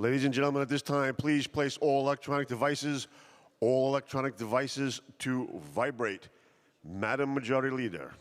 Ladies and gentlemen, at this time, please place all electronic devices to vibrate. Madam Majority Leader.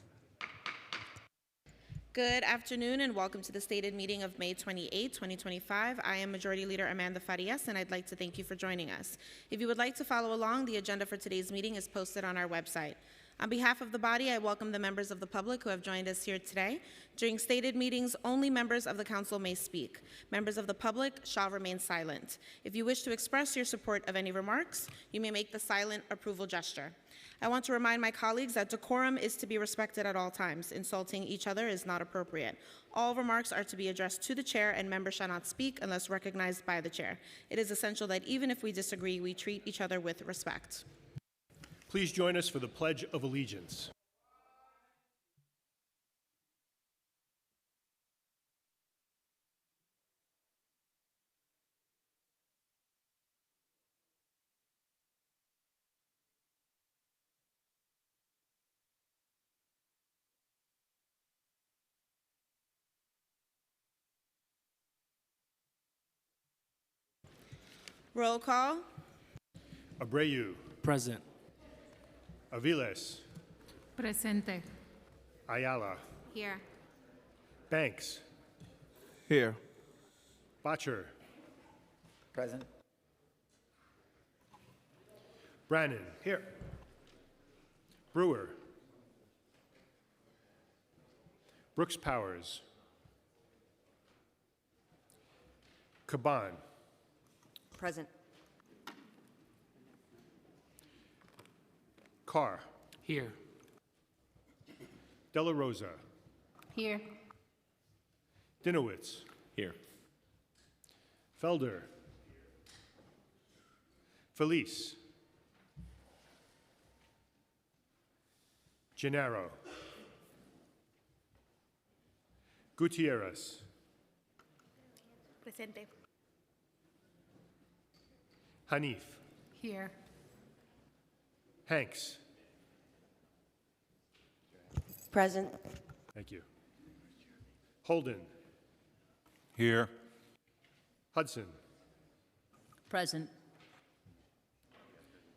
Good afternoon and welcome to the stated meeting of May 28, 2025. I am Majority Leader Amanda Farias and I'd like to thank you for joining us. If you would like to follow along, the agenda for today's meeting is posted on our website. On behalf of the body, I welcome the members of the public who have joined us here today. During stated meetings, only members of the council may speak. Members of the public shall remain silent. If you wish to express your support of any remarks, you may make the silent approval gesture. I want to remind my colleagues that decorum is to be respected at all times. Insulting each other is not appropriate. All remarks are to be addressed to the chair and members shall not speak unless recognized by the chair. It is essential that even if we disagree, we treat each other with respect. Please join us for the Pledge of Allegiance. Roll call. Abreu. Present. Aviles. Presente. Ayala. Here. Banks. Here. Botcher. Present. Brannan. Here. Brewer. Brooks Powers. Caban. Present. Carr. Here. Della Rosa. Here. Dinowitz. Here. Felder. Felice. Gennaro. Gutierrez. Presente. Hanif. Here. Hanks. Present. Thank you. Holden. Here. Hudson. Present.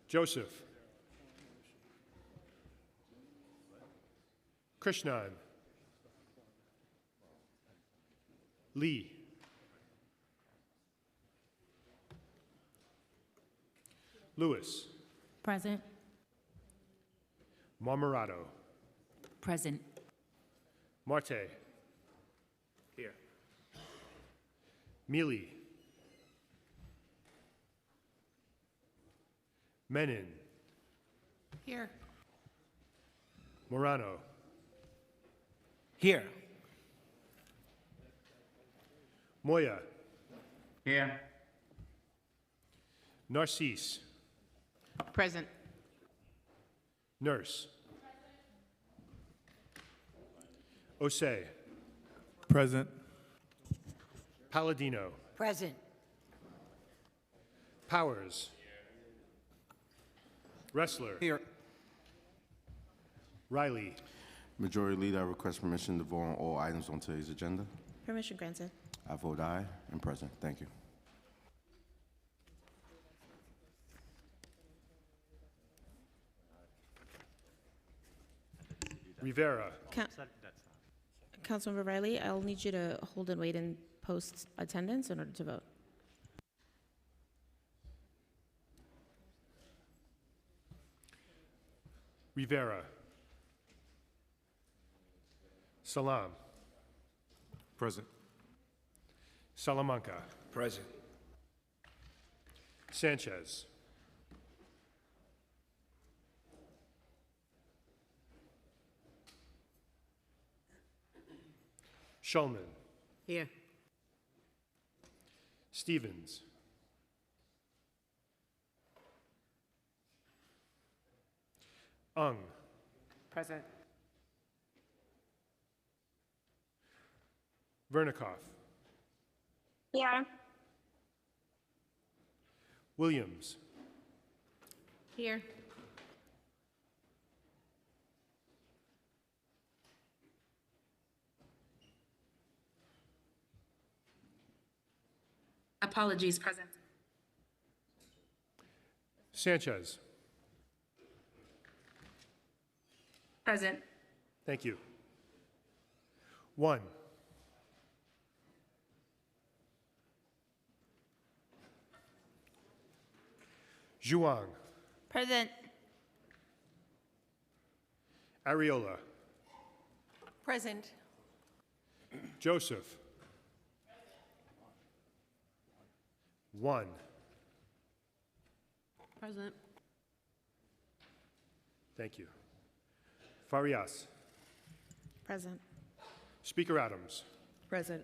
Joseph. Krishnan. Lee. Lewis. Present. Marmorato. Present. Marte. Here. Mealy. Menin. Here. Morano. Here. Moya. Here. Narcisse. Present. Nurse. Osei. Present. Palladino. Present. Powers. Wrestler. Here. Riley. Majority Leader, I request permission to vote on all items on today's agenda. Permission granted. I vote aye and present. Thank you. Rivera. Councilmember Riley, I'll need you to hold and wait and post attendance in order to vote. Rivera. Salam. Present. Salamanca. Present. Sanchez. Shulman. Here. Stevens. Ung. Present. Vernikoff. Here. Williams. Here. Apologies, present. Sanchez. Present. Thank you. 1. Zhuang. Present. Ariola. Present. Joseph. 1. Present. Thank you. Farias. Present. Speaker Adams. Present.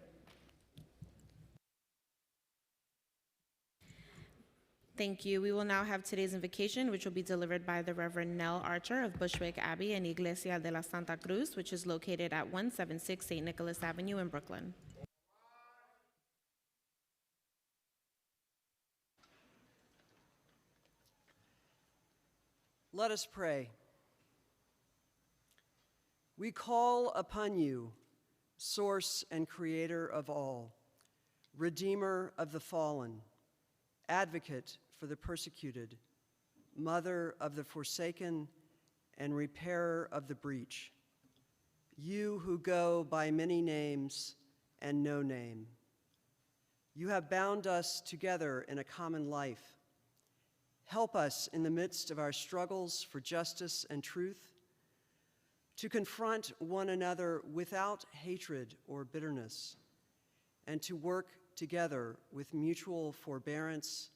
Thank you. We will now have today's invocation, which will be delivered by the Reverend Nell Archer of Bushwick Abbey and Iglesia de la Santa Cruz, which is located at 176 St. Nicholas Avenue in Brooklyn. Let us pray. We call upon you, source and creator of all, redeemer of the fallen, advocate for the persecuted, mother of the forsaken, and repairer of the breach. You who go by many names and no name. You have bound us together in a common life. Help us in the midst of our struggles for justice and truth to confront one another without hatred or bitterness, and to work together with mutual forbearance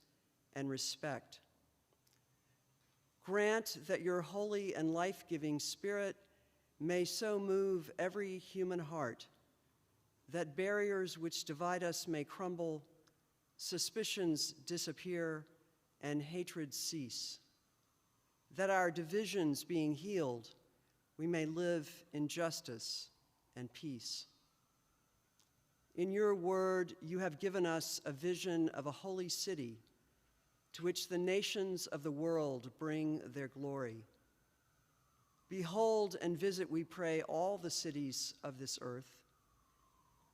and respect. Grant that your holy and life-giving Spirit may so move every human heart that barriers which divide us may crumble, suspicions disappear, and hatred cease, that our divisions being healed, we may live in justice and peace. In your word, you have given us a vision of a holy city to which the nations of the world bring their glory. Behold and visit, we pray, all the cities of this earth.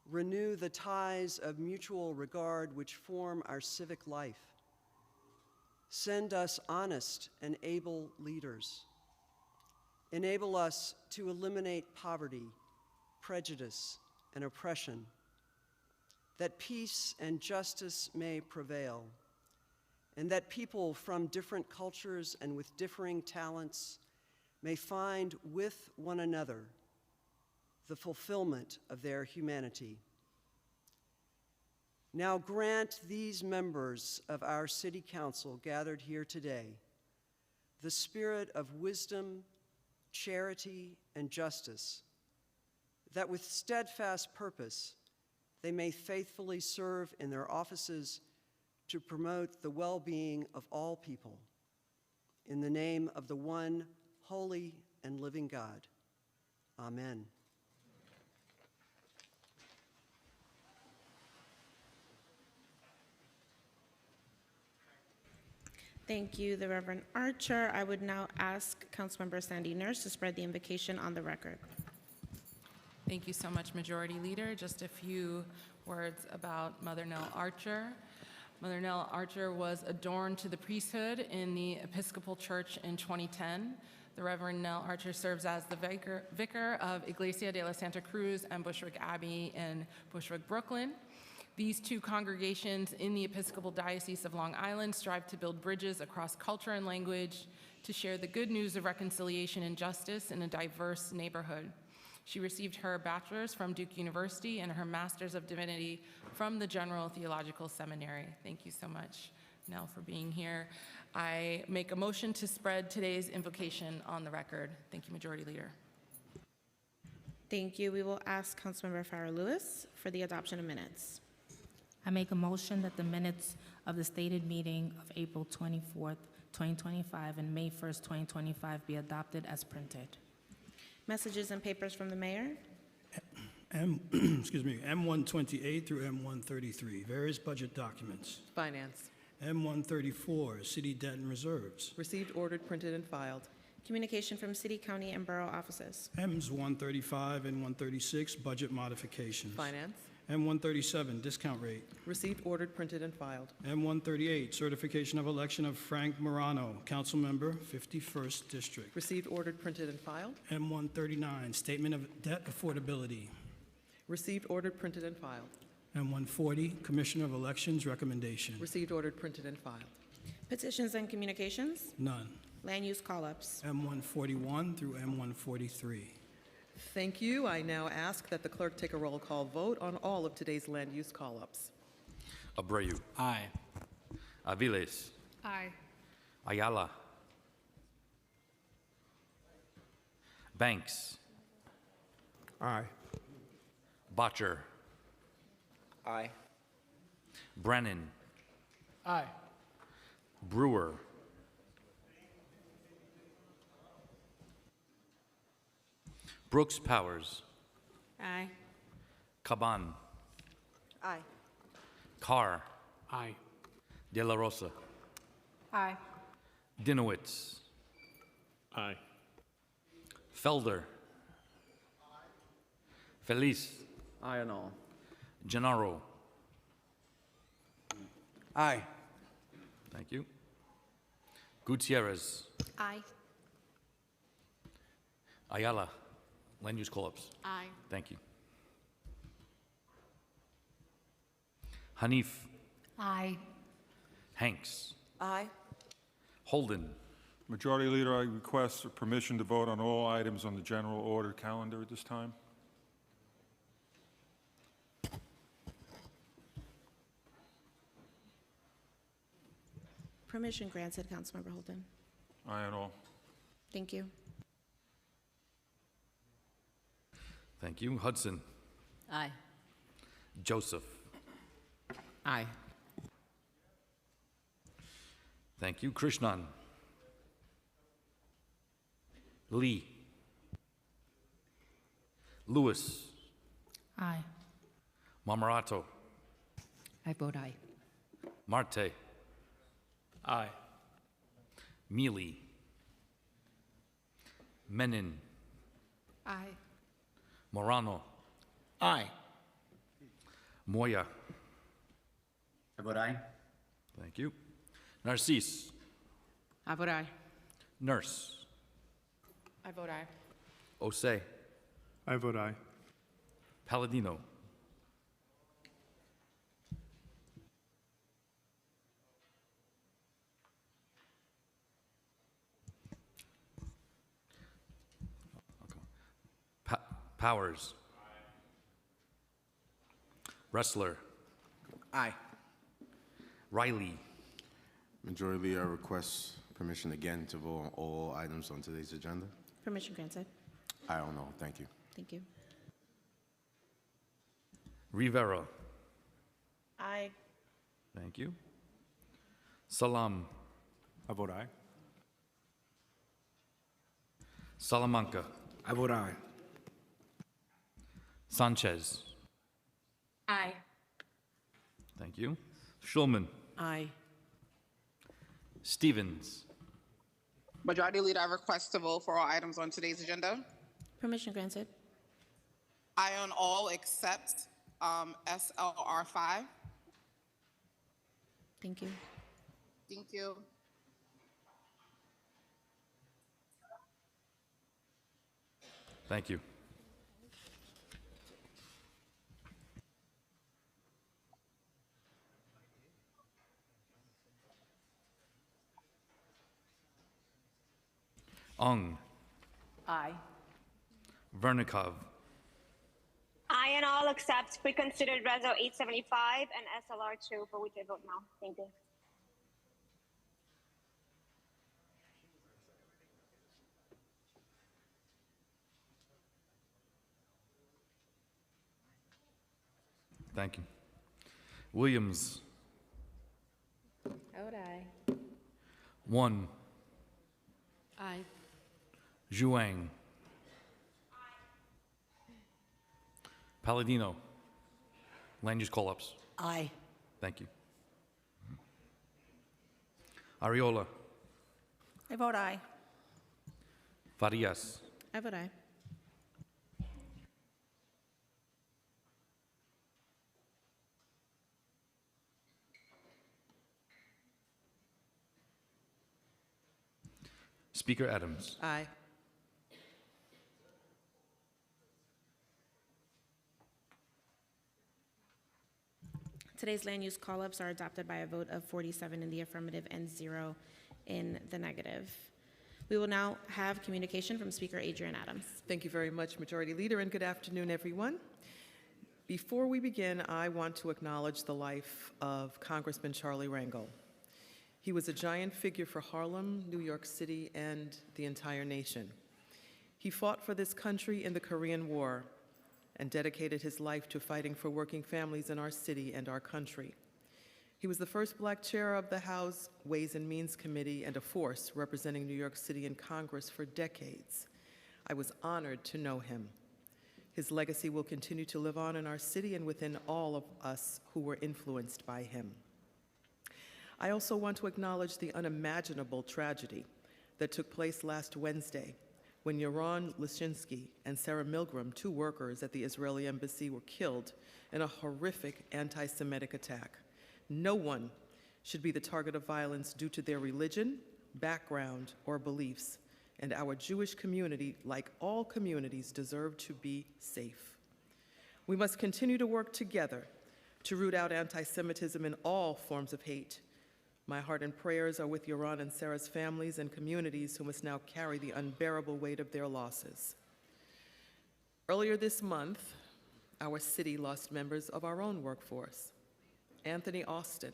Renew the ties of mutual regard which form our civic life. Send us honest and able leaders. Enable us to eliminate poverty, prejudice, and oppression, that peace and justice may prevail, and that people from different cultures and with differing talents may find with one another the fulfillment of their humanity. Now grant these members of our City Council gathered here today the spirit of wisdom, charity, and justice, that with steadfast purpose they may faithfully serve in their offices to promote the well-being of all people. In the name of the one holy and living God. Amen. Thank you, the Reverend Archer. I would now ask Councilmember Sandy Nurse to spread the invocation on the record. Thank you so much, Majority Leader. Just a few words about Mother Nell Archer. Mother Nell Archer was adorned to the priesthood in the Episcopal Church in 2010. The Reverend Nell Archer serves as the vicar of Iglesia de la Santa Cruz and Bushwick Abbey in Bushwick, Brooklyn. These two congregations in the Episcopal Diocese of Long Island strive to build bridges across culture and language to share the good news of reconciliation and justice in a diverse neighborhood. She received her bachelor's from Duke University and her master's of divinity from the General Theological Seminary. Thank you so much, Nell, for being here. I make a motion to spread today's invocation on the record. Thank you, Majority Leader. Thank you. We will ask Councilmember Farrah Lewis for the adoption of minutes. I make a motion that the minutes of the stated meeting of April 24th, 2025 and May 1st, 2025 be adopted as printed. Messages and papers from the mayor. M128 through M133, various budget documents. Finance. M134, city debt and reserves. Received, ordered, printed, and filed. Communication from city, county, and borough offices. Ms 135 and 136, budget modifications. Finance. M137, discount rate. Received, ordered, printed, and filed. M138, certification of election of Frank Morano, council member, 51st District. Received, ordered, printed, and filed. M139, statement of debt affordability. Received, ordered, printed, and filed. M140, Commissioner of Elections recommendation. Received, ordered, printed, and filed. Petitions and communications. None. Land use call-ups. M141 through M143. Thank you. I now ask that the clerk take a roll call vote on all of today's land use call-ups. Abreu. Aye. Aviles. Aye. Ayala. Banks. Aye. Botcher. Aye. Brennan. Aye. Brewer. Brooks Powers. Aye. Caban. Aye. Carr. Aye. De La Rosa. Aye. Dinowitz. Aye. Felder. Feliz. Aye on all. Gennaro. Aye. Thank you. Gutierrez. Aye. Ayala. Land use call-ups. Aye. Thank you. Hanif. Aye. Hanks. Aye. Holden. Majority Leader, I request permission to vote on all items on the general order calendar at this time. Permission granted, Councilmember Holden. Aye on all. Thank you. Thank you. Hudson. Aye. Joseph. Aye. Thank you. Krishnan. Lee. Lewis. Aye. Marmorato. I vote aye. Marte. Aye. Mealy. Menin. Aye. Morano. Aye. Moya. I vote aye. Thank you. Narcisse. I vote aye. Nurse. I vote aye. Osei. I vote aye. Palladino. Powers. Wrestler. Aye. Riley. Majority Leader, I request permission again to vote on all items on today's agenda. Permission granted. I don't know. Thank you. Thank you. Rivera. Aye. Thank you. Salam. I vote aye. Salamanca. I vote aye. Sanchez. Aye. Thank you. Schulman. Aye. Stevens. Majority Leader, I request to vote for all items on today's agenda. Permission granted. Aye on all except SLR 5. Thank you. Thank you. Thank you. Ung. Aye. Vernikov. Aye on all except reconsidered Reso 875 and SLR 2, for which I vote no. Thank you. Thank you. Williams. I vote aye. 1. Aye. Zhuang. Palladino. Land use call-ups. Aye. Thank you. Ariola. I vote aye. Farias. I vote aye. Speaker Adams. Aye. Today's land use call-ups are adopted by a vote of 47 in the affirmative and 0 in the negative. We will now have communication from Speaker Adrian Adams. Thank you very much, Majority Leader, and good afternoon, everyone. Before we begin, I want to acknowledge the life of Congressman Charlie Rangel. He was a giant figure for Harlem, New York City, and the entire nation. He fought for this country in the Korean War and dedicated his life to fighting for working families in our city and our country. He was the first Black chair of the House Ways and Means Committee and a force representing New York City in Congress for decades. I was honored to know him. His legacy will continue to live on in our city and within all of us who were influenced by him. I also want to acknowledge the unimaginable tragedy that took place last Wednesday when Yaron Lishinsky and Sarah Milgram, 2 workers at the Israeli embassy, were killed in a horrific anti-Semitic attack. No one should be the target of violence due to their religion, background, or beliefs, and our Jewish community, like all communities, deserve to be safe. We must continue to work together to root out anti-Semitism in all forms of hate. My heart and prayers are with Yaron and Sarah's families and communities who must now carry the unbearable weight of their losses. Earlier this month, our city lost members of our own workforce. Anthony Austin,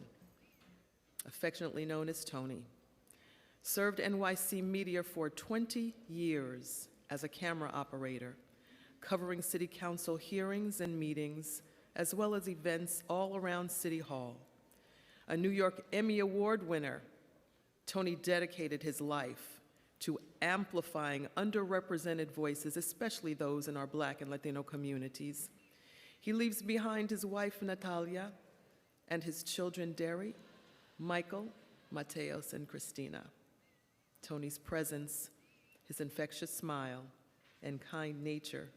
affectionately known as Tony, served NYC Media for 20 years as a camera operator, covering city council hearings and meetings, as well as events all around City Hall. A New York Emmy Award winner, Tony dedicated his life to amplifying underrepresented voices, especially those in our Black and Latino communities. He leaves behind his wife, Natalia, and his children, Derry, Michael, Mateos, and Christina. Tony's presence, his infectious smile, and kind nature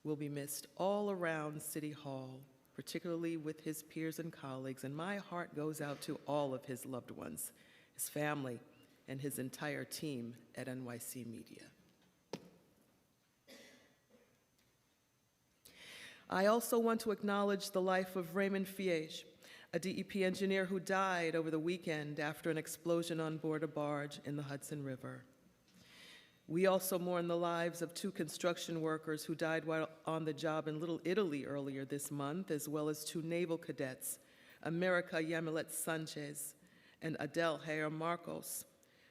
will be missed all around City Hall, particularly with his peers and colleagues, and my heart goes out to all of his loved ones, his family, and his entire team at NYC Media. I also want to acknowledge the life of Raymond Fiege, a DEP engineer who died over the weekend after an explosion on board a barge in the Hudson River. We also mourn the lives of 2 construction workers who died while on the job in Little Italy earlier this month, as well as 2 naval cadets, America Yamilet Sanchez and Adel Jair Marcos,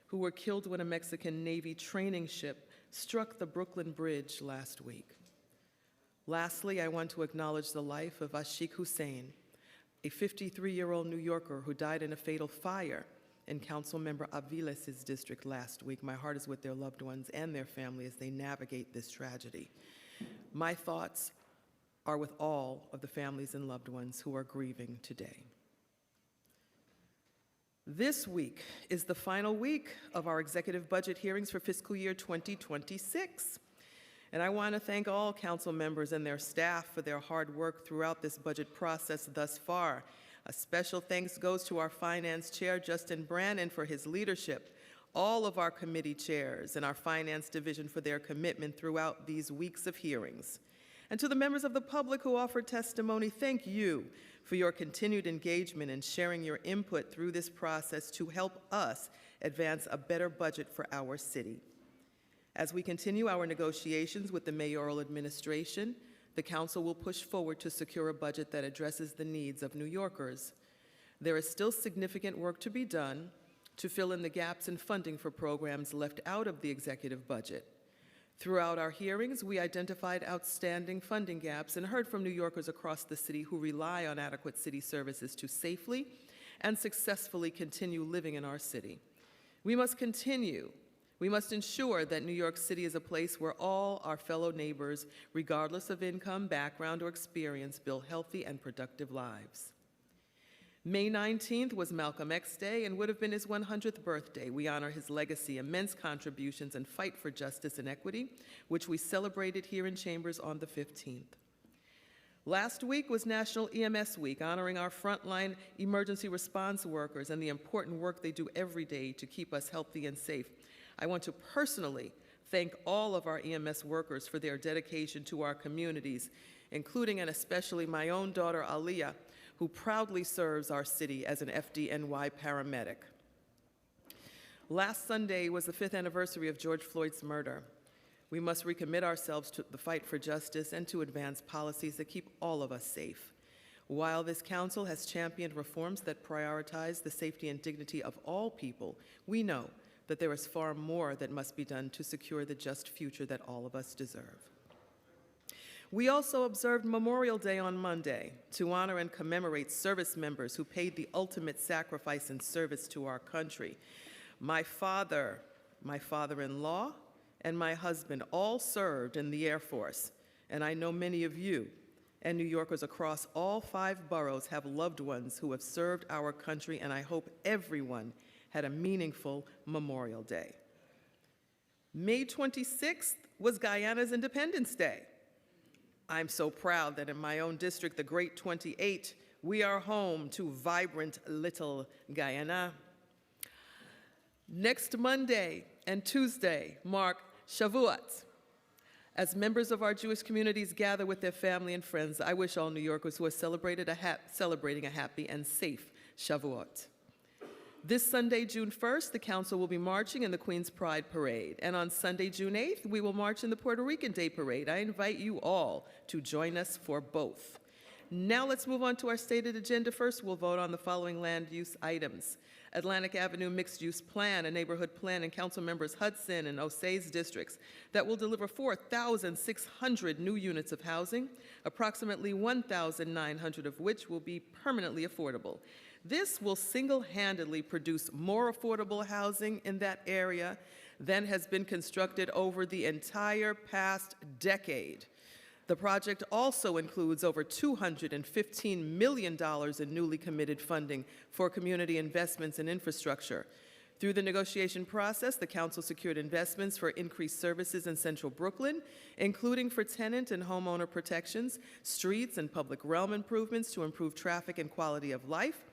who were killed when a Mexican Navy training ship struck the Brooklyn Bridge last week. Lastly, I want to acknowledge the life of Ashik Hussein, a 53-year-old New Yorker who died in a fatal fire in Councilmember Aviles' district last week. My heart is with their loved ones and their family as they navigate this tragedy. My thoughts are with all of the families and loved ones who are grieving today. This week is the final week of our executive budget hearings for fiscal year 2026. And I want to thank all council members and their staff for their hard work throughout this budget process thus far. A special thanks goes to our finance chair, Justin Brannon, for his leadership, all of our committee chairs and our finance division for their commitment throughout these weeks of hearings. And to the members of the public who offered testimony, thank you for your continued engagement and sharing your input through this process to help us advance a better budget for our city. As we continue our negotiations with the mayoral administration, the council will push forward to secure a budget that addresses the needs of New Yorkers. There is still significant work to be done to fill in the gaps in funding for programs left out of the executive budget. Throughout our hearings, we identified outstanding funding gaps and heard from New Yorkers across the city who rely on adequate city services to safely and successfully continue living in our city. We must ensure that New York City is a place where all our fellow neighbors, regardless of income, background, or experience, build healthy and productive lives. May 19th was Malcolm X Day and would have been his 100th birthday. We honor his legacy, immense contributions, and fight for justice and equity, which we celebrated here in Chambers on the 15th. Last week was National EMS Week, honoring our frontline emergency response workers and the important work they do every day to keep us healthy and safe. I want to personally thank all of our EMS workers for their dedication to our communities, including and especially my own daughter, Aliyah, who proudly serves our city as an FDNY paramedic. Last Sunday was the 5th anniversary of George Floyd's murder. We must recommit ourselves to the fight for justice and to advance policies that keep all of us safe. While this council has championed reforms that prioritize the safety and dignity of all people, we know that there is far more that must be done to secure the just future that all of us deserve. We also observed Memorial Day on Monday to honor and commemorate service members who paid the ultimate sacrifice in service to our country. My father, my father-in-law, and my husband all served in the Air Force, and I know many of you and New Yorkers across all 5 boroughs have loved ones who have served our country, and I hope everyone had a meaningful Memorial Day. May 26th was Guyana's Independence Day. I'm so proud that in my own district, the Great 28, we are home to vibrant little Guyana. Next Monday and Tuesday mark Shavuot. As members of our Jewish communities gather with their family and friends, I wish all New Yorkers who are celebrating a happy and safe Shavuot. This Sunday, June 1st, the Council will be marching in the Queen's Pride Parade. And on Sunday, June 8th, we will march in the Puerto Rican Day Parade. I invite you all to join us for both. Now let's move on to our stated agenda. First, we'll vote on the following land use items. Atlantic Avenue Mixed Use Plan, a neighborhood plan in Council Members Hudson and Osage districts that will deliver 4,600 new units of housing, approximately 1,900 of which will be permanently affordable. This will single-handedly produce more affordable housing in that area than has been constructed over the entire past decade. The project also includes over $215 million in newly committed funding for community investments in infrastructure. Through the negotiation process, the Council secured investments for increased services in Central Brooklyn, including for tenant and homeowner protections, streets and public realm improvements to improve traffic and quality of life,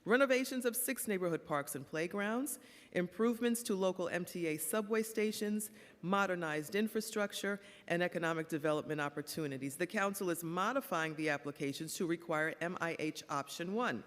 renovations of 6 neighborhood parks and playgrounds, improvements to local MTA subway stations, modernized infrastructure, and economic development opportunities. The Council is modifying the applications to require MIH Option 1.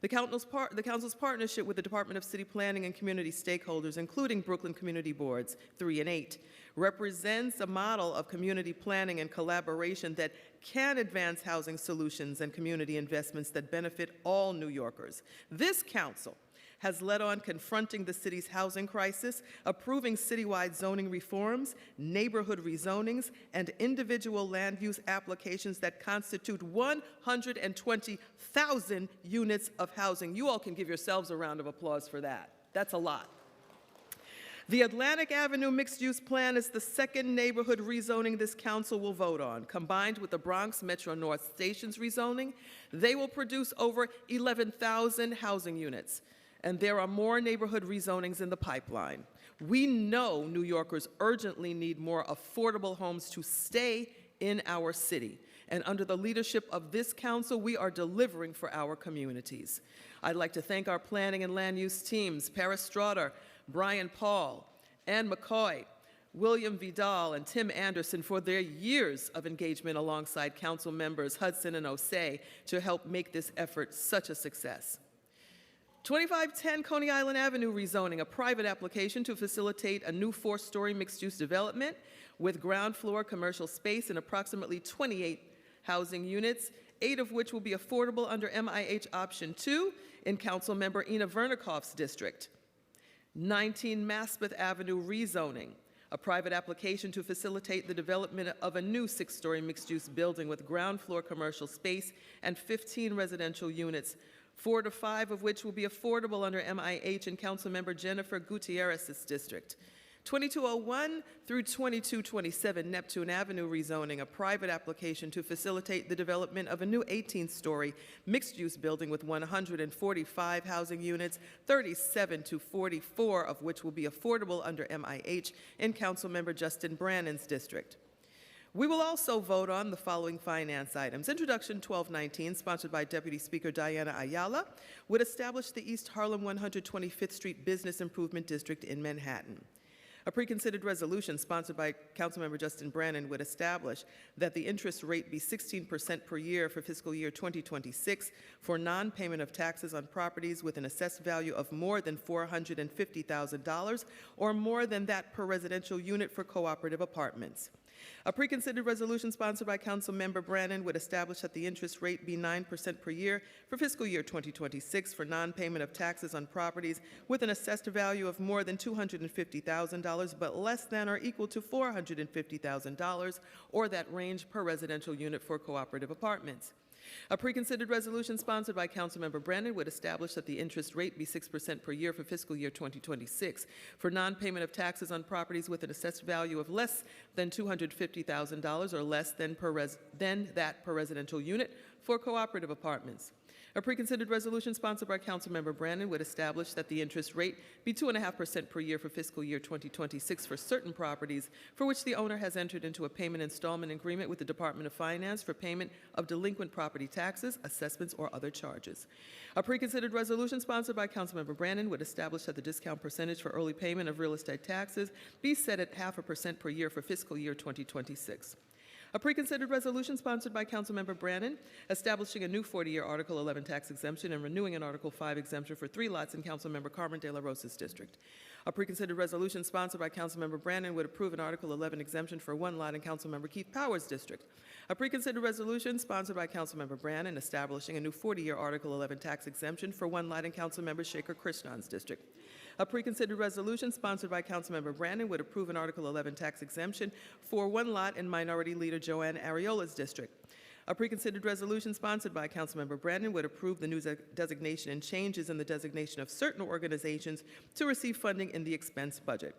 The Council's partnership with the Department of City Planning and community stakeholders, including Brooklyn Community Boards 3 and 8, represents a model of community planning and collaboration that can advance housing solutions and community investments that benefit all New Yorkers. This Council has led on confronting the city's housing crisis, approving citywide zoning reforms, neighborhood rezonings, and individual land use applications that constitute 120,000 units of housing. You all can give yourselves a round of applause for that. That's a lot. The Atlantic Avenue Mixed-Use Plan is the second neighborhood rezoning this council will vote on. Combined with the Bronx Metro North Station's rezoning, they will produce over 11,000 housing units. And there are more neighborhood rezonings in the pipeline. We know New Yorkers urgently need more affordable homes to stay in our city. And under the leadership of this council, we are delivering for our communities. I'd like to thank our planning and land use teams, Paris Straughter, Brian Paul, Ann McCoy, William Vidal, and Tim Anderson for their years of engagement alongside council members Hudson and Osei to help make this effort such a success. 2510 Coney Island Avenue rezoning, a private application to facilitate a new 4-story mixed-use development with ground floor commercial space and approximately 28 housing units, 8 of which will be affordable under MIH Option 2 in Councilmember Ina Vernikoff's district. 19 Maspeth Avenue rezoning, a private application to facilitate the development of a new 6-story mixed-use building with ground floor commercial space and 15 residential units, 4 to 5 of which will be affordable under MIH in Councilmember Jennifer Gutierrez's district. 2201 through 2227 Neptune Avenue rezoning, a private application to facilitate the development of a new 18-story mixed-use building with 145 housing units, 37 to 44 of which will be affordable under MIH in Councilmember Justin Brannon's district. We will also vote on the following finance items. Introduction 1219, sponsored by Deputy Speaker Diana Ayala, would establish the East Harlem 125th Street Business Improvement District in Manhattan. A preconsidered resolution sponsored by Councilmember Justin Brannan would establish that the interest rate be 16% per year for fiscal year 2026 for non-payment of taxes on properties with an assessed value of more than $450,000 or more than that per residential unit for cooperative apartments. A preconsidered resolution sponsored by Councilmember Brannan would establish that the interest rate be 9% per year for fiscal year 2026 for non-payment of taxes on properties with an assessed value of more than $250,000 but less than or equal to $450,000 or that range per residential unit for cooperative apartments. A preconsidered resolution sponsored by Councilmember Brannan would establish that the interest rate be 6% per year for fiscal year 2026 for non-payment of taxes on properties with an assessed value of less than $250,000 or less than that per residential unit for cooperative apartments. A preconsidered resolution sponsored by Councilmember Brannan would establish that the interest rate be 2.5% per year for fiscal year 2026 for certain properties for which the owner has entered into a payment installment agreement with the Department of Finance for payment of delinquent property taxes, assessments, or other charges. A preconsidered resolution sponsored by Councilmember Brannan would establish that the discount percentage for early payment of real estate taxes be set at 0.5% per year for fiscal year 2026. A preconsidered resolution sponsored by Councilmember Brannan establishing a new 40-year Article 11 tax exemption and renewing an Article 5 exemption for 3 lots in Councilmember Carmen de la Rosa's district. A preconsidered resolution sponsored by Councilmember Brannan would approve an Article 11 exemption for 1 lot in Councilmember Keith Powers' district. A preconsidered resolution sponsored by Councilmember Brannan establishing a new 40-year Article 11 tax exemption for 1 lot in Councilmember Shekhar Krishnan's district. A preconsidered resolution sponsored by Councilmember Brannan would approve an Article 11 tax exemption for 1 lot in Minority Leader Joanne Ariola's district. A preconsidered resolution sponsored by Councilmember Brannan would approve the new designation and changes in the designation of certain organizations to receive funding in the expense budget.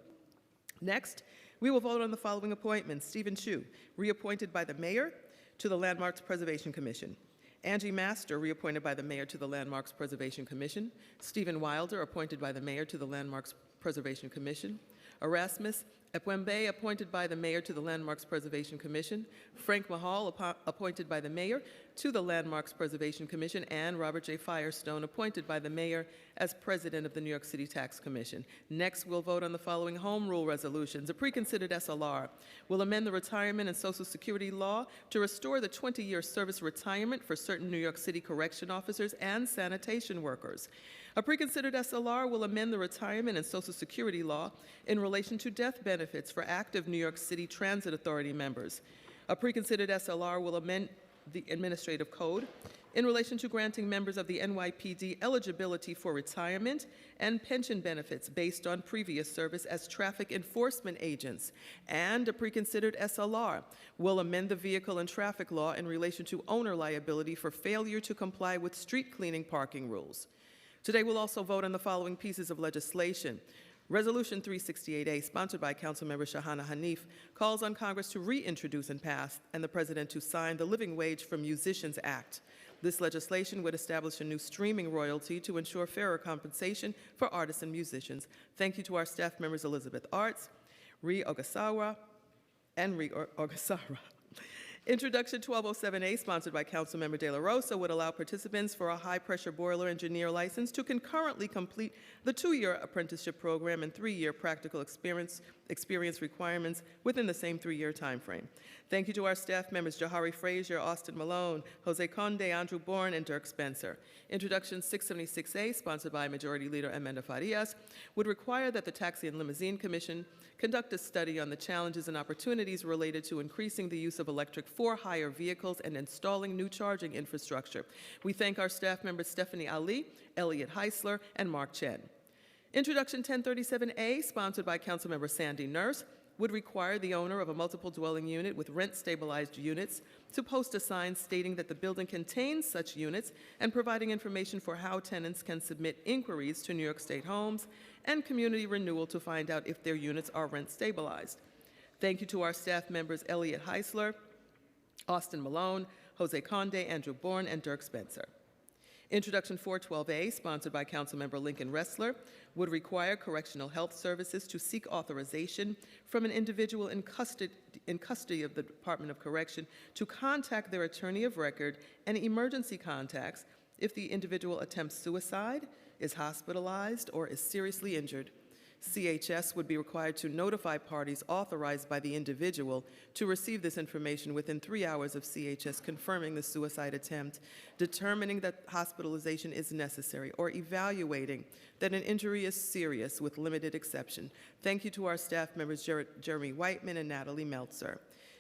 Next, we will vote on the following appointments. Stephen Chu, reappointed by the Mayor to the Landmarks Preservation Commission. Angie Master, reappointed by the Mayor to the Landmarks Preservation Commission. Stephen Wilder, appointed by the Mayor to the Landmarks Preservation Commission. Erasmus Epwembe, appointed by the Mayor to the Landmarks Preservation Commission. Frank Mahal, appointed by the Mayor to the Landmarks Preservation Commission. And Robert J. Firestone, appointed by the Mayor as President of the New York City Tax Commission. Next, we'll vote on the following home rule resolutions. A preconsidered SLR will amend the retirement and Social Security law to restore the 20-year service retirement for certain New York City correction officers and sanitation workers. A preconsidered SLR will amend the retirement and Social Security law in relation to death benefits for active New York City Transit Authority members. A preconsidered SLR will amend the Administrative Code in relation to granting members of the NYPD eligibility for retirement and pension benefits based on previous service as traffic enforcement agents. And a preconsidered SLR will amend the Vehicle and Traffic Law in relation to owner liability for failure to comply with street cleaning parking rules. Today, we'll also vote on the following pieces of legislation. Resolution 368A, sponsored by Councilmember Shahana Hanif, calls on Congress to reintroduce and pass, and the President to sign, the Living Wage for Musicians Act. This legislation would establish a new streaming royalty to ensure fairer compensation for artists and musicians. Thank you to our staff members Elizabeth Arts, Ree Ogasawa, and Ree Ogasara. Introduction 1207A, sponsored by Councilmember De La Rosa, would allow participants for a high-pressure boiler engineer license to concurrently complete the 2-year apprenticeship program and 3-year practical experience requirements within the same 3-year time frame. Thank you to our staff members Jahari Frazier, Austin Malone, Jose Conde, Andrew Bourne, and Dirk Spencer. Introduction 676A, sponsored by Majority Leader Amanda Farias, would require that the Taxi and Limousine Commission conduct a study on the challenges and opportunities related to increasing the use of electric for-hire vehicles and installing new charging infrastructure. We thank our staff members Stephanie Ali, Elliot Heisler, and Mark Chen. Introduction 1037A, sponsored by Councilmember Sandy Nurse, would require the owner of a multiple dwelling unit with rent-stabilized units to post a sign stating that the building contains such units and providing information for how tenants can submit inquiries to New York State Homes and Community Renewal to find out if their units are rent-stabilized. Thank you to our staff members Elliot Heisler, Austin Malone, Jose Conde, Andrew Bourne, and Dirk Spencer. Introduction 412A, sponsored by Councilmember Lincoln Ressler, would require correctional health services to seek authorization from an individual in custody of the Department of Correction to contact their attorney of record and emergency contacts if the individual attempts suicide, is hospitalized, or is seriously injured. CHS would be required to notify parties authorized by the individual to receive this information within 3 hours of CHS confirming the suicide attempt, determining that hospitalization is necessary, or evaluating that an injury is serious with limited exception. Thank you to our staff members, Jeremy Whiteman and Natalie Meltzer.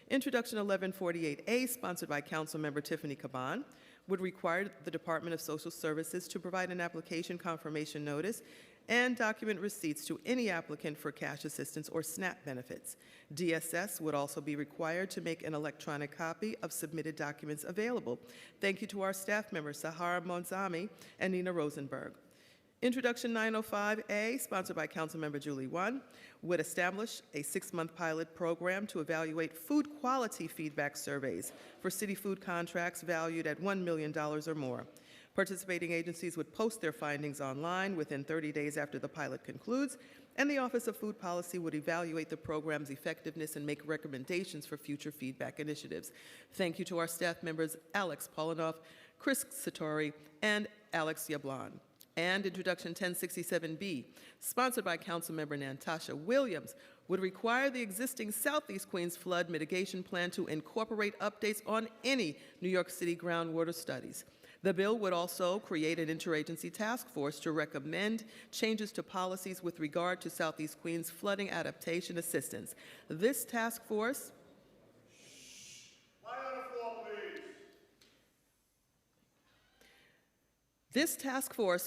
Introduction 1148A, sponsored by Councilmember Tiffany Caban, would require the Department of Social Services to provide an application confirmation notice and document receipts to any applicant for cash assistance or SNAP benefits. DSS would also be required to make an electronic copy of submitted documents available. Thank you to our staff members, Sahara Monzami and Nina Rosenberg. Introduction 905A, sponsored by Councilmember Julie Won, would establish a 6-month pilot program to evaluate food quality feedback surveys for city food contracts valued at $1 million or more. Participating agencies would post their findings online within 30 days after the pilot concludes, and the Office of Food Policy would evaluate the program's effectiveness and make recommendations for future feedback initiatives. Thank you to our staff members, Alex Polinoff, Chris Satori, and Alex Yablon. And Introduction 1067B, sponsored by Councilmember Natasha Williams, would require the existing Southeast Queens Flood Mitigation Plan to incorporate updates on any New York City groundwater studies. The bill would also create an interagency task force to recommend changes to policies with regard to Southeast Queens flooding adaptation assistance. This task force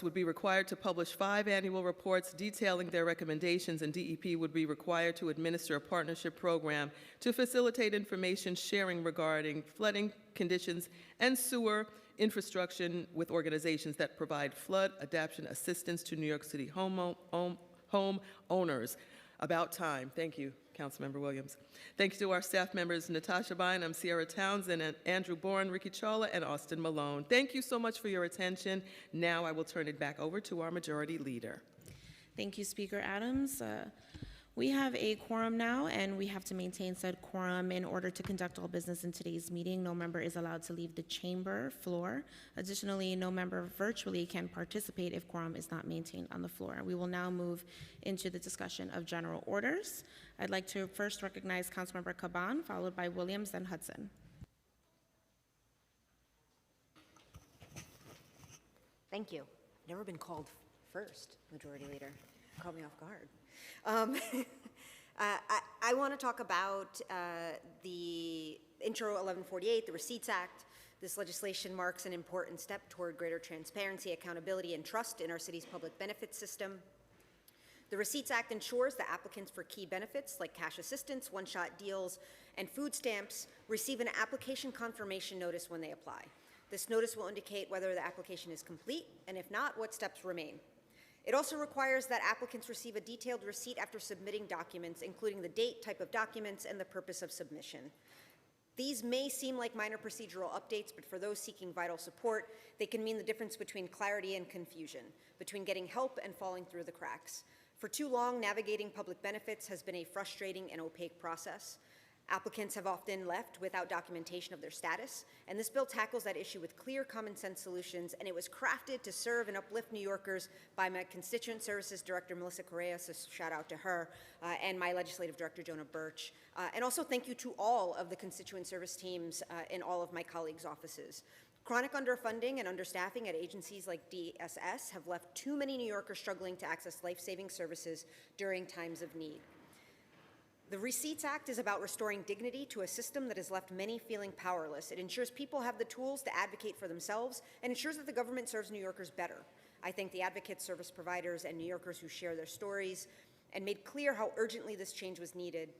would be required to publish 5 annual reports detailing their recommendations, and DEP would be required to administer a partnership program to facilitate information sharing regarding flooding conditions and sewer infrastructure with organizations that provide flood adaptation assistance to New York City homeowners. About time. Thank you, Councilmember Williams. Thank you to our staff members, Natasha Bynum, Sierra Townsend, and Andrew Bourne, Ricky Chola, and Austin Malone. Thank you so much for your attention. Now I will turn it back over to our Majority Leader. Thank you, Speaker Adams. We have a quorum now, and we have to maintain said quorum in order to conduct all business in today's meeting. No member is allowed to leave the chamber floor. Additionally, no member virtually can participate if quorum is not maintained on the floor. We will now move into the discussion of general orders. I'd like to first recognize Councilmember Caban, followed by Williams, then Hudson. Thank you. Never been called first, Majority Leader. Caught me off guard. I want to talk about the Intro 1148, the Receipts Act. This legislation marks an important step toward greater transparency, accountability, and trust in our city's public benefits system. The Receipts Act ensures that applicants for key benefits like cash assistance, one-shot deals, and food stamps receive an application confirmation notice when they apply. This notice will indicate whether the application is complete, and if not, what steps remain. It also requires that applicants receive a detailed receipt after submitting documents, including the date, type of documents, and the purpose of submission. These may seem like minor procedural updates, but for those seeking vital support, they can mean the difference between clarity and confusion, between getting help and falling through the cracks. For too long, navigating public benefits has been a frustrating and opaque process. Applicants have often left without documentation of their status, and this bill tackles that issue with clear, common-sense solutions, and it was crafted to serve and uplift New Yorkers by my Constituent Services Director, Melissa Correa, so shout out to her, and my Legislative Director, Jonah Birch. And also thank you to all of the constituent service teams in all of my colleagues' offices. Chronic underfunding and understaffing at agencies like DSS have left too many New Yorkers struggling to access life-saving services during times of need. The Receipts Act is about restoring dignity to a system that has left many feeling powerless. It ensures people have the tools to advocate for themselves and ensures that the government serves New Yorkers better. I thank the advocates, service providers, and New Yorkers who share their stories and made clear how urgently this change was needed.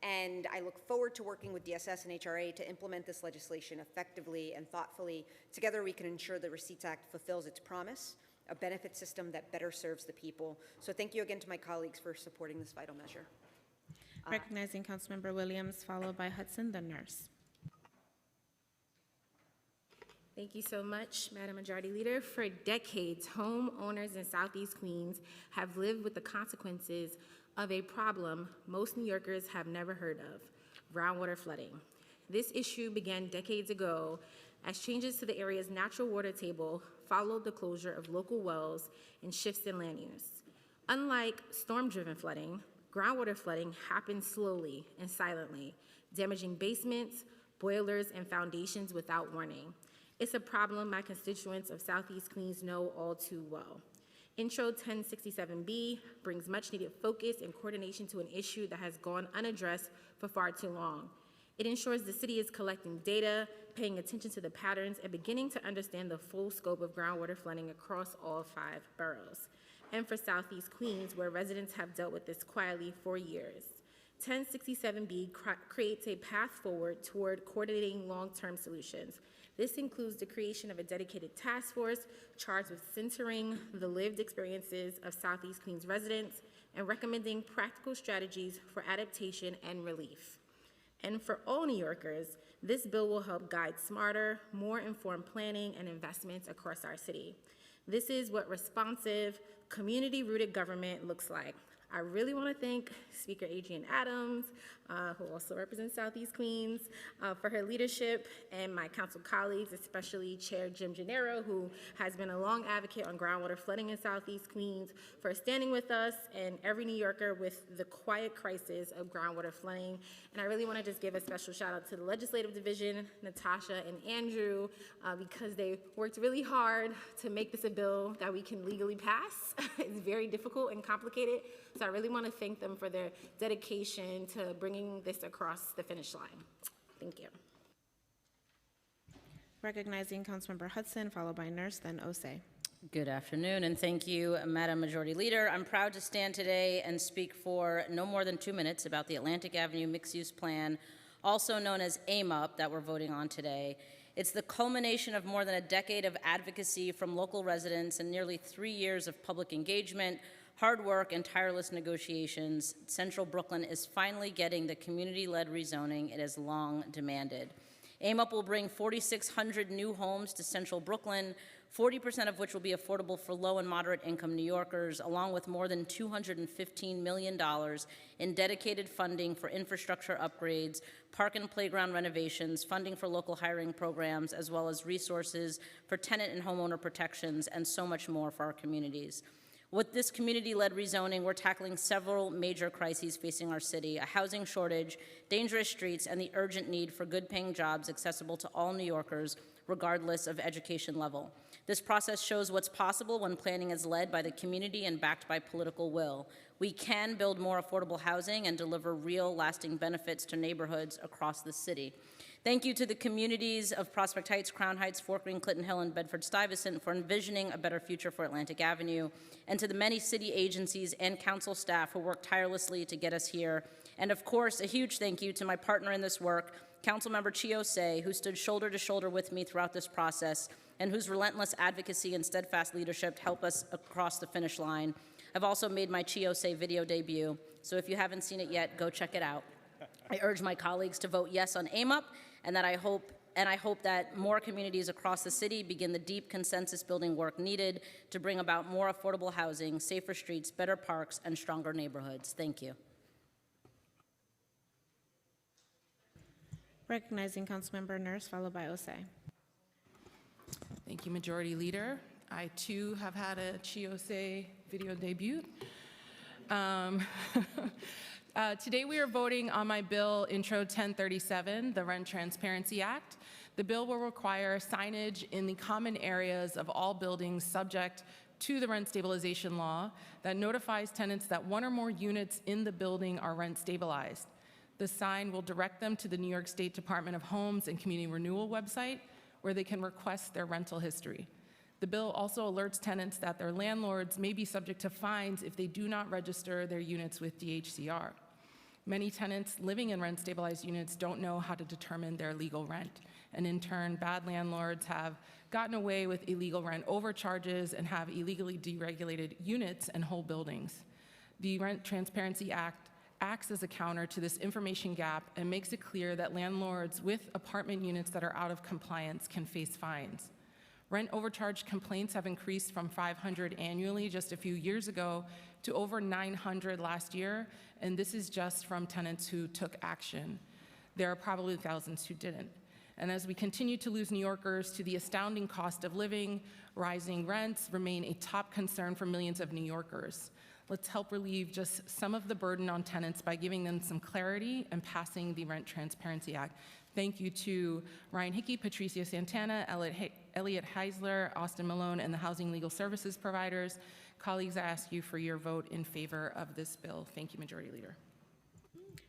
And I look forward to working with DSS and HRA to implement this legislation effectively and thoughtfully. Together we can ensure the Receipts Act fulfills its promise, a benefit system that better serves the people. So thank you again to my colleagues for supporting this vital measure. Recognizing Councilmember Williams, followed by Hudson, then Nurse. Thank you so much, Madam Majority Leader. For decades, homeowners in Southeast Queens have lived with the consequences of a problem most New Yorkers have never heard of, groundwater flooding. This issue began decades ago as changes to the area's natural water table followed the closure of local wells and shifts in land use. Unlike storm-driven flooding, groundwater flooding happens slowly and silently, damaging basements, boilers, and foundations without warning. It's a problem my constituents of Southeast Queens know all too well. Intro 1067B brings much-needed focus and coordination to an issue that has gone unaddressed for far too long. It ensures the city is collecting data, paying attention to the patterns, and beginning to understand the full scope of groundwater flooding across all 5 boroughs. And for Southeast Queens, where residents have dealt with this quietly for years. 1067B creates a path forward toward coordinating long-term solutions. This includes the creation of a dedicated task force charged with centering the lived experiences of Southeast Queens residents and recommending practical strategies for adaptation and relief. And for all New Yorkers, this bill will help guide smarter, more informed planning and investments across our city. This is what responsive, community-rooted government looks like. I really want to thank Speaker Adrienne Adams, who also represents Southeast Queens, for her leadership, and my council colleagues, especially Chair Jim Gennaro, who has been a long advocate on groundwater flooding in Southeast Queens, for standing with us and every New Yorker with the quiet crisis of groundwater flooding. And I really want to just give a special shout out to the Legislative Division, Natasha and Andrew, because they worked really hard to make this a bill that we can legally pass. It's very difficult and complicated. So I really want to thank them for their dedication to bringing this across the finish line. Thank you. Recognizing Councilmember Hudson, followed by Nurse, then Osei. Good afternoon, and thank you, Madam Majority Leader. I'm proud to stand today and speak for no more than 2 minutes about the Atlantic Avenue Mixed-Use Plan, also known as AIM-UP, that we're voting on today. It's the culmination of more than a decade of advocacy from local residents and nearly 3 years of public engagement, hard work, and tireless negotiations. Central Brooklyn is finally getting the community-led rezoning it has long demanded. AIM-UP will bring 4,600 new homes to Central Brooklyn, 40% of which will be affordable for low and moderate income New Yorkers, along with more than $215 million in dedicated funding for infrastructure upgrades, park and playground renovations, funding for local hiring programs, as well as resources for tenant and homeowner protections, and so much more for our communities. With this community-led rezoning, we're tackling several major crises facing our city: a housing shortage, dangerous streets, and the urgent need for good-paying jobs accessible to all New Yorkers, regardless of education level. This process shows what's possible when planning is led by the community and backed by political will. We can build more affordable housing and deliver real, lasting benefits to neighborhoods across the city. Thank you to the communities of Prospect Heights, Crown Heights, Fort Greene, Clinton Hill, and Bedford-Stuyvesant for envisioning a better future for Atlantic Avenue, and to the many city agencies and council staff who worked tirelessly to get us here. And of course, a huge thank you to my partner in this work, Councilmember Chi Osei, who stood shoulder to shoulder with me throughout this process and whose relentless advocacy and steadfast leadership helped us across the finish line. I've also made my Chi Osei video debut, so if you haven't seen it yet, go check it out. I urge my colleagues to vote yes on AIM-UP, and I hope that more communities across the city begin the deep consensus building work needed to bring about more affordable housing, safer streets, better parks, and stronger neighborhoods. Thank you. Recognizing Councilmember Nurse, followed by Osei. Thank you, Majority Leader. I, too, have had a Chi Osei video debut. Today we are voting on my bill, Intro 1037, the Rent Transparency Act. The bill will require signage in the common areas of all buildings subject to the rent stabilization law that notifies tenants that one or more units in the building are rent stabilized. The sign will direct them to the New York State Department of Homes and Community Renewal website, where they can request their rental history. The bill also alerts tenants that their landlords may be subject to fines if they do not register their units with DHCR. Many tenants living in rent-stabilized units don't know how to determine their legal rent, and in turn, bad landlords have gotten away with illegal rent overcharges and have illegally deregulated units and whole buildings. The Rent Transparency Act acts as a counter to this information gap and makes it clear that landlords with apartment units that are out of compliance can face fines. Rent overcharge complaints have increased from 500 annually just a few years ago to over 900 last year, and this is just from tenants who took action. There are probably thousands who didn't. And as we continue to lose New Yorkers to the astounding cost of living, rising rents remain a top concern for millions of New Yorkers. Let's help relieve just some of the burden on tenants by giving them some clarity and passing the Rent Transparency Act. Thank you to Ryan Hickey, Patricia Santana, Elliot Heisler, Austin Malone, and the Housing Legal Services providers. Colleagues, I ask you for your vote in favor of this bill. Thank you, Majority Leader.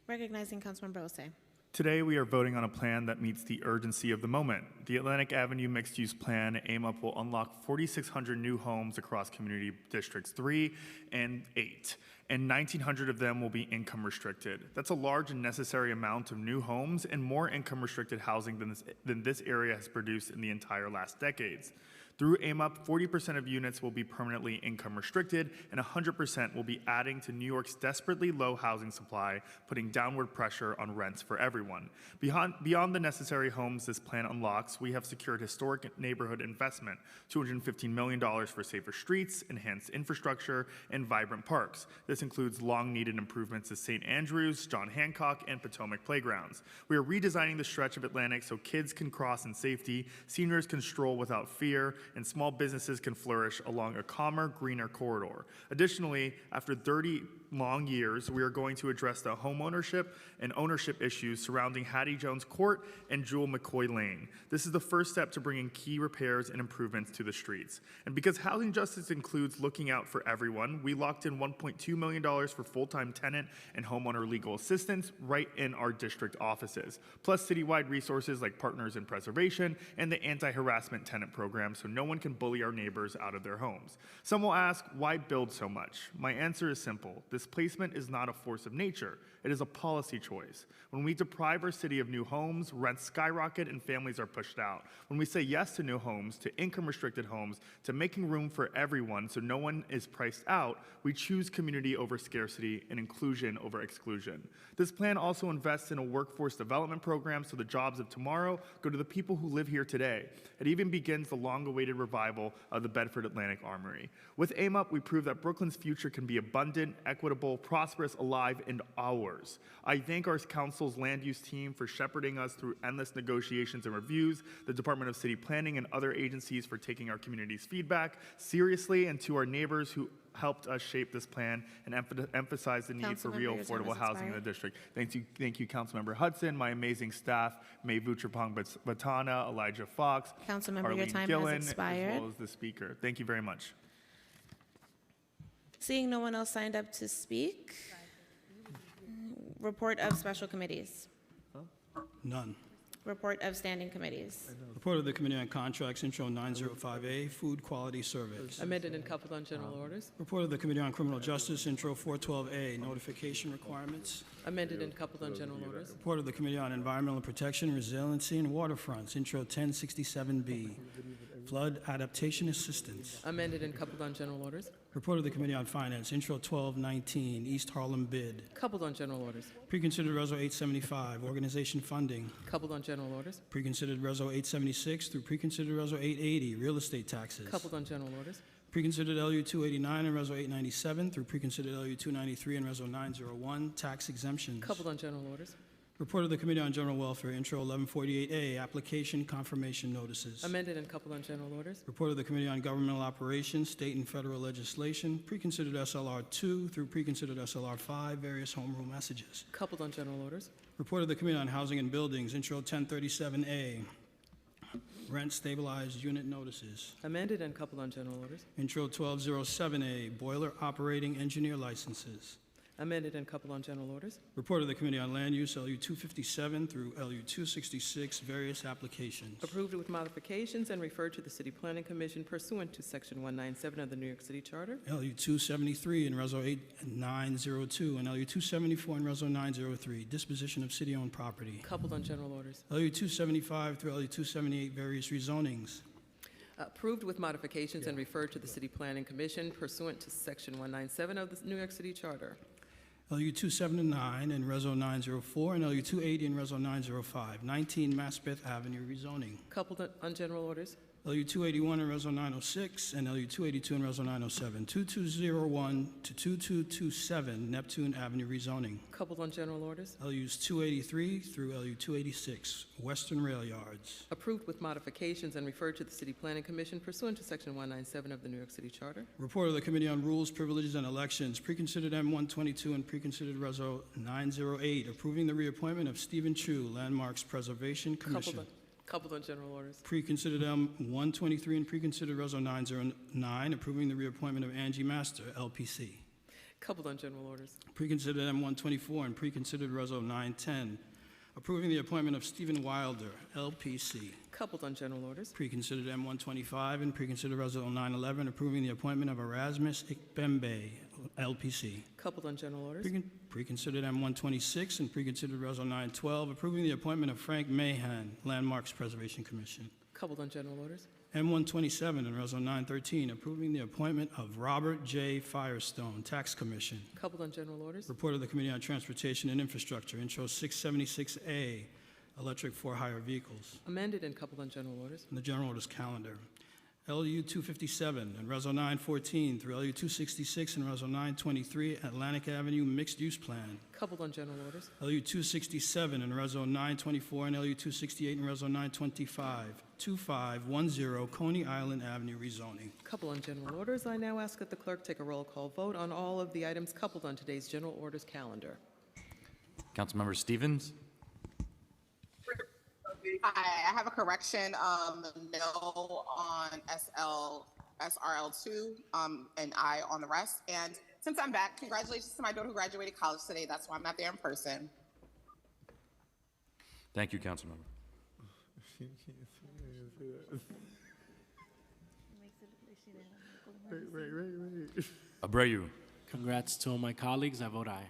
Recognizing Councilmember Osei. Today, we are voting on a plan that meets the urgency of the moment. The Atlantic Avenue Mixed-Use Plan, AIM-UP, will unlock 4,600 new homes across Community Districts 3 and 8, and 1,900 of them will be income restricted. That's a large and necessary amount of new homes and more income restricted housing than this area has produced in the entire last decades. Through AIM-UP, 40% of units will be permanently income restricted, and 100% will be adding to New York's desperately low housing supply, putting downward pressure on rents for everyone. Beyond the necessary homes this plan unlocks, we have secured historic neighborhood investment, $215 million for safer streets, enhanced infrastructure, and vibrant parks. This includes long-needed improvements to St. Andrews, John Hancock, and Potomac playgrounds. We are redesigning the stretch of Atlantic so kids can cross in safety, seniors can stroll without fear, and small businesses can flourish along a calmer, greener corridor. Additionally, after 30 long years, we are going to address the homeownership and ownership issues surrounding Hattie Jones Court and Jewel McCoy Lane. This is the first step to bringing key repairs and improvements to the streets. And because housing justice includes looking out for everyone, we locked in $1.2 million for full-time tenant and homeowner legal assistance right in our district offices, plus citywide resources like Partners in Preservation and the anti-harassment tenant program so no one can bully our neighbors out of their homes. Some will ask, why build so much? My answer is simple. Displacement is not a force of nature. It is a policy choice. When we deprive our city of new homes, rents skyrocket and families are pushed out. When we say yes to new homes, to income-restricted homes, to making room for everyone so no one is priced out, we choose community over scarcity and inclusion over exclusion. This plan also invests in a workforce development program so the jobs of tomorrow go to the people who live here today. It even begins the long-awaited revival of the Bedford Atlantic Armory. With AIM-UP, we prove that Brooklyn's future can be abundant, equitable, prosperous, alive, and ours. I thank our council's land use team for shepherding us through endless negotiations and reviews, the Department of City Planning and other agencies for taking our community's feedback seriously, and to our neighbors who helped us shape this plan and emphasize the need for real affordable housing in the district. Thank you, Councilmember Hudson, my amazing staff, May Vutrapong Batana, Elijah Fox, Councilmember, your Arlene time Gillen, has expired. as well as the speaker. Thank you very much. Seeing no one else signed up to speak, report of special committees. None. Report of standing committees. Report of the Committee on Contracts, Intro 905A, Food Quality Surveys. Amended and coupled on general orders. Report of the Committee on Criminal Justice, Intro 412A, Notification Requirements. Amended and coupled on general orders. Report of the Committee on Environmental Protection, Resiliency, and Waterfronts, Intro 1067B, Flood Adaptation Assistance. Amended and coupled on general orders. Report of the Committee on Finance, Intro 1219, East Harlem Bid. Coupled on general orders. Preconsidered Reso 875, Organization Funding. Coupled on general orders. Preconsidered Reso 876 through Preconsidered Reso 880, Real Estate Taxes. Coupled on general orders. Preconsidered LU 289 and Reso 897 through Preconsidered LU 293 and Reso 901, Tax Exemptions. Coupled on general orders. Report of the Committee on General Welfare, Intro 1148A, Application Confirmation Notices. Amended and coupled on general orders. Report of the Committee on Governmental Operations, State and Federal Legislation, Preconsidered SLR 2 through Preconsidered SLR 5, various home rule messages. Coupled on general orders. Report of the Committee on Housing and Buildings, Intro 1037A, Rent Stabilized Unit Notices. Amended and coupled on general orders. Intro 1207A, Boiler Operating Engineer Licenses. Amended and coupled on general orders. Report of the Committee on Land Use, LU 257 through LU 266, various applications. Approved with modifications and referred to the City Planning Commission pursuant to Section 197 of the New York City Charter. LU 273 and Reso 8902 and LU 274 and Reso 903, disposition of city-owned property. Coupled on general orders. LU 275 through LU 278, various rezonings. Approved with modifications and referred to the City Planning Commission pursuant to Section 197 of the New York City Charter. LU 279 and Reso 904 and LU 280 and Reso 905, 19 Maspeth Avenue rezoning. Coupled on general orders. LU 281 and Reso 906, and LU 282 and Reso 907. 2201 to 2227 Neptune Avenue rezoning. Coupled on general orders. LUs 283 through LU 286 Western Rail Yards. Approved with modifications and referred to the City Planning Commission pursuant to Section 197 of the New York City Charter. Report of the Committee on Rules, Privileges, and Elections, preconsidered M122 and preconsidered Reso 908, approving the reappointment of Stephen Chu, Landmarks Preservation Commission. Coupled on general orders. Preconsidered M123 and preconsidered Reso 909, approving the reappointment of Angie Master, LPC. Coupled on general orders. Preconsidered M124 and preconsidered Reso 910, approving the appointment of Stephen Wilder, LPC. Coupled on general orders. Preconsidered M125 and preconsidered Reso 911, approving the appointment of Erasmus Ikpembe, LPC. Coupled on general orders. Preconsidered M126 and preconsidered Reso 912, approving the appointment of Frank Mahan, Landmarks Preservation Commission. Coupled on general orders. M127 and Reso 913, approving the appointment of Robert J. Firestone, Tax Commission. Coupled on general orders. Report of the Committee on Transportation and Infrastructure, Intro 676A, Electric For-Hire Vehicles. Amended and coupled on general orders. And the General Orders Calendar. LU 257 and Reso 914 through LU 266 and Reso 923 Atlantic Avenue Mixed Use Plan. Coupled on general orders. LU 267 and Reso 924 and LU 268 and Reso 925 2510 Coney Island Avenue rezoning. Coupled on general orders. I now ask that the clerk take a roll call vote on all of the items coupled on today's general orders calendar. Councilmember Stevens? I have a correction. No on SRL2, and I on the rest. And since I'm back, congratulations to my daughter who graduated college today. That's why I'm not there in person. Thank you, Councilmember. Abreu? Congrats to all my colleagues. I vote aye.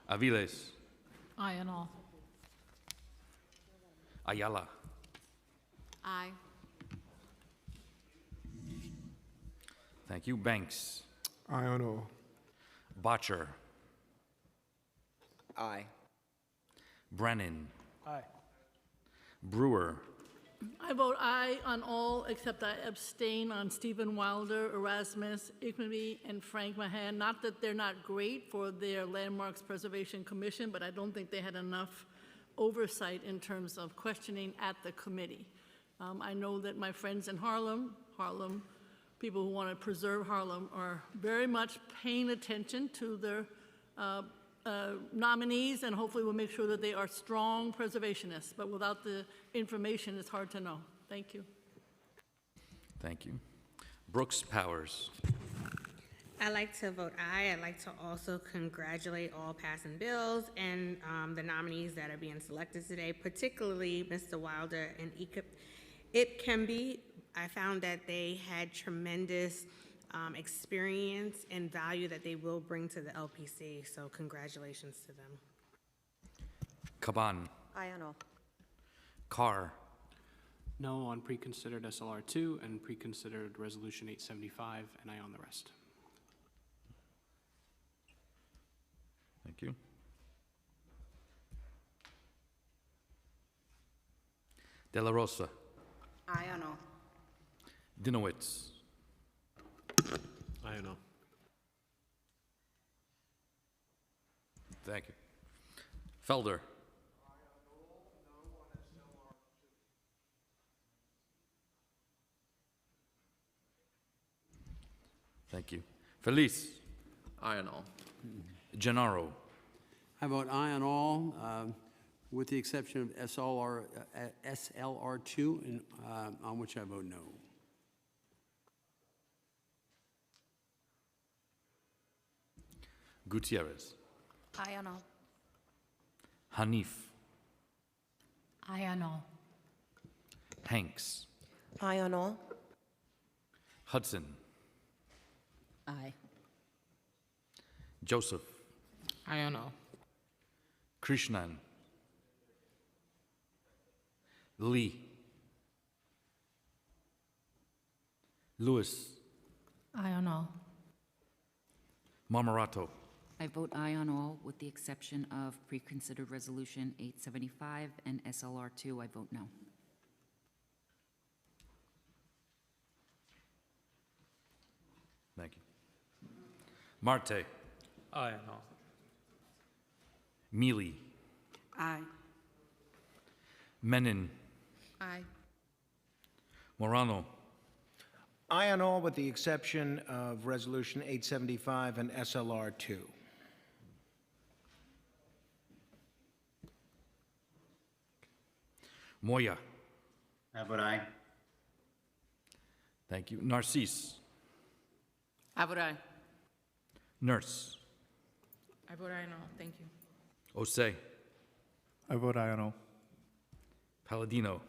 Aviles? Aye on all. Ayala? Aye. Thank you. Banks? Aye on all. Botcher? Aye. Brennan? Aye. Brewer? I vote aye on all, except I abstain on Stephen Wilder, Erasmus Ikpembe, and Frank Mahan. Not that they're not great for their Landmarks Preservation Commission, but I don't think they had enough oversight in terms of questioning at the committee. I know that my friends in Harlem, people who want to preserve Harlem, are very much paying attention to their nominees, and hopefully we'll make sure that they are strong preservationists. But without the information, it's hard to know. Thank you. Thank you. Brooks Powers? I'd like to vote aye. I'd like to also congratulate all passing bills and the nominees that are being selected today, particularly Mr. Wilder and Ikpembe. I found that they had tremendous experience and value that they will bring to the LPC, so congratulations to them. Caban? Aye on all. Carr? No on preconsidered SLR2 and preconsidered Resolution 875, and aye on the rest. Thank you. De La Rosa? Aye on all. Dinowitz? Aye on all. Thank you. Felder? Thank you. Feliz? Aye on all. Gennaro? I vote aye on all, with the exception of SLR2, and, on which I vote no. Gutierrez? Aye on all. Hanif? Aye on all. Hanks? Aye on all. Hudson? Aye. Joseph? Aye on all. Krishnan? Lee? Lewis? Aye on all. Marmorato? I vote aye on all, with the exception of preconsidered Resolution 875 and SLR2. I vote no. Marte. Aye on all. Mealy. Aye. Menon. Aye. Morano. Aye on all with the exception of Resolution 875 and SLR 2. Moya. I vote aye. Thank you. Narcisse. I vote aye. Nurse. I vote aye on all. Thank you. Osei. I vote aye on all. Palladino.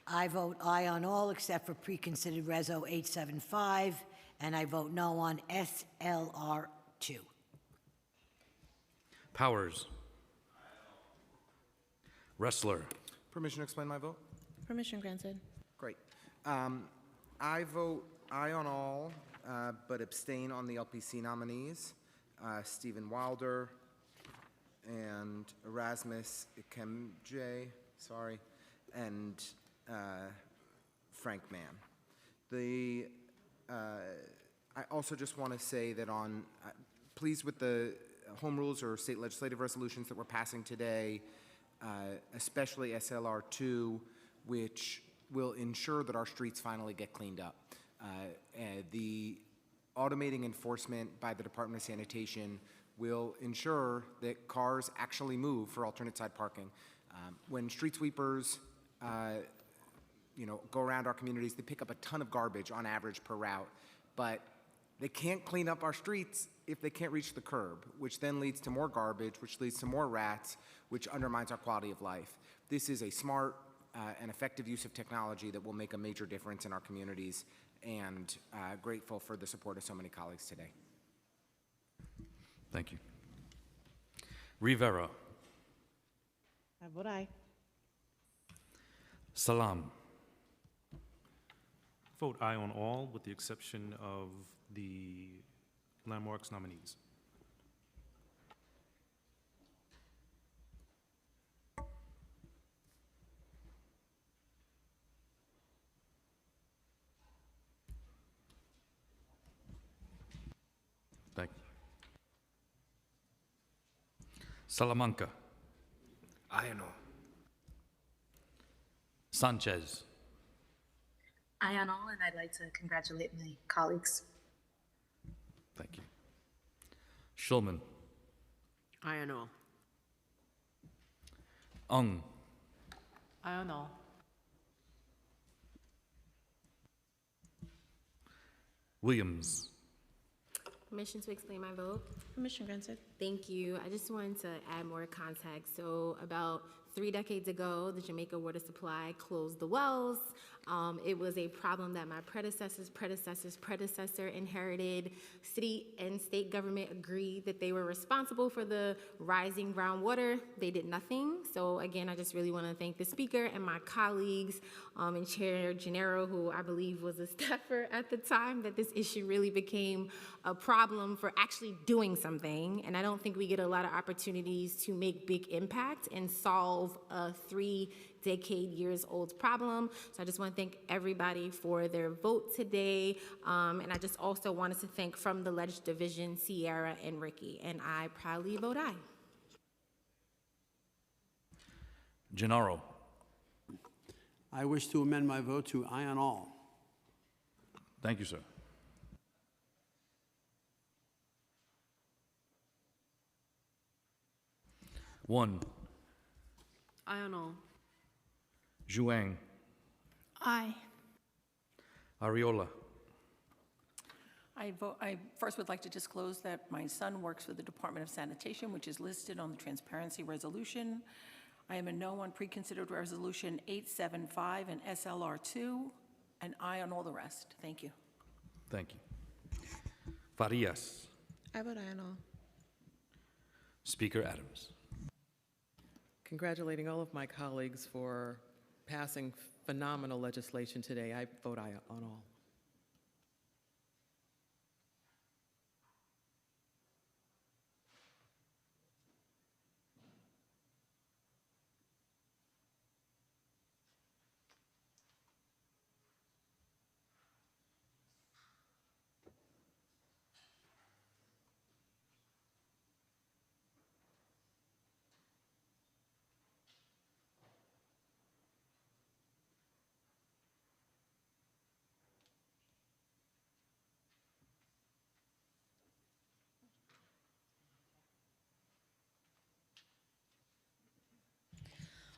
I vote aye on all except for preconsidered Reso 875, and I vote no on SLR 2. Powers. Wrestler. Permission to explain my vote? Permission granted. Great. I vote aye on all, but abstain on the LPC nominees, Stephen Wilder and Erasmus Ikemje, and Frank Mann. I also just want to say that pleased with the home rules or state legislative resolutions that we're passing today, especially SLR 2, which will ensure that our streets finally get cleaned up. The automating enforcement by the Department of Sanitation will ensure that cars actually move for alternate side parking. When street sweepers go around our communities, they pick up a ton of garbage on average per route, but they can't clean up our streets if they can't reach the curb, which then leads to more garbage, which leads to more rats, which undermines our quality of life. This is a smart and effective use of technology that will make a major difference in our communities, and grateful for the support of so many colleagues today. Thank you. Rivera. I vote aye. Salam. Vote aye on all with the exception of the landmarks nominees. Thank you. Salamanca. Aye on all. Sanchez. Aye on all, and I'd like to congratulate my colleagues. Thank you. Schulman. Aye on all. Ung. Aye on all. Williams. Permission to explain my vote? Permission granted. Thank you. I just wanted to add more context. So about 3 decades ago, the Jamaica Water Supply closed the wells. It was a problem that my predecessor inherited. City and state government agreed that they were responsible for the rising groundwater. They did nothing. So again, I just really want to thank the speaker and my colleagues and Chair Gennaro, who I believe was a staffer at the time, that this issue really became a problem for actually doing something. And I don't think we get a lot of opportunities to make big impact and solve a 3-decade-years-old problem. So I just want to thank everybody for their vote today. And I just also wanted to thank from the Ledge Division, Sierra and Ricky. And I proudly vote aye. Gennaro. I wish to amend my vote to aye on all. Thank you, sir. One. Aye on all. Zhuang. Aye. Ariola. I first would like to disclose that my son works for the Department of Sanitation, which is listed on the transparency resolution. I am a no on preconsidered resolution 875 and SLR 2, and aye on all the rest. Thank you. Thank you. Farias. I vote aye on all. Speaker Adams. Congratulating all of my colleagues for passing phenomenal legislation today. I vote aye on all.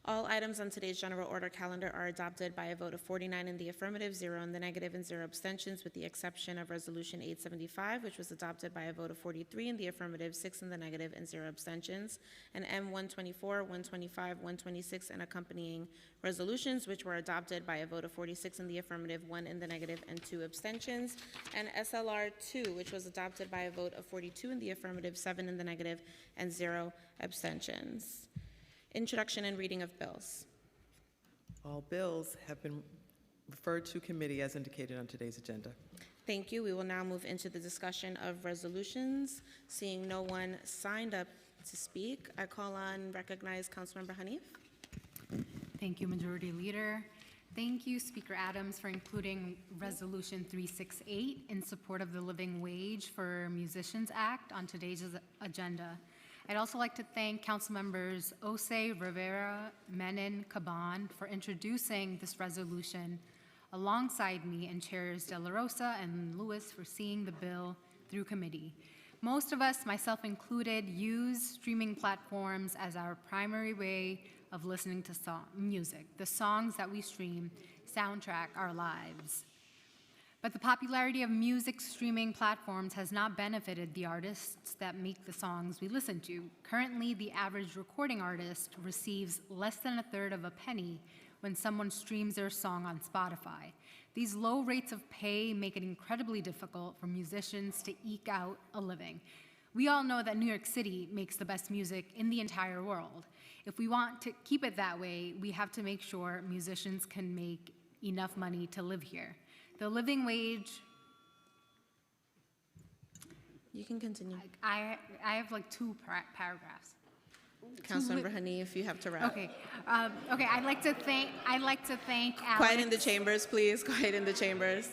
All items on today's general order calendar are adopted by a vote of 49 in the affirmative, 0 in the negative, and 0 abstentions, with the exception of Resolution 875, which was adopted by a vote of 43 in the affirmative, 6 in the negative, and 0 abstentions, and M124, 125, 126, and accompanying resolutions, which were adopted by a vote of 46 in the affirmative, 1 in the negative, and 2 abstentions, and SLR 2, which was adopted by a vote of 42 in the affirmative, 7 in the negative, and 0 abstentions. Introduction and reading of bills. All bills have been referred to committee as indicated on today's agenda. Thank you. We will now move into the discussion of resolutions. Seeing no one signed up to speak, I call on recognized Councilmember Hanif. Thank you, Majority Leader. Thank you, Speaker Adams, for including Resolution 368 in support of the Living Wage for Musicians Act on today's agenda. I'd also like to thank Council Members Osei, Rivera, Menon, Caban for introducing this resolution alongside me, and Chairs De La Rosa and Lewis for seeing the bill through committee. Most of us, myself included, use streaming platforms as our primary way of listening to music. The songs that we stream soundtrack our lives. But the popularity of music streaming platforms has not benefited the artists that make the songs we listen to. Currently, the average recording artist receives less than a third of a penny when someone streams their song on Spotify. These low rates of pay make it incredibly difficult for musicians to eke out a living. We all know that New York City makes the best music in the entire world. If we want to keep it that way, we have to make sure musicians can make enough money to live here. The living wage. You can continue. I have like two paragraphs. Councilmember Hanif, you have to wrap. Okay. Okay. I'd like to thank Alex. Quiet in the chambers, please. Quiet in the chambers.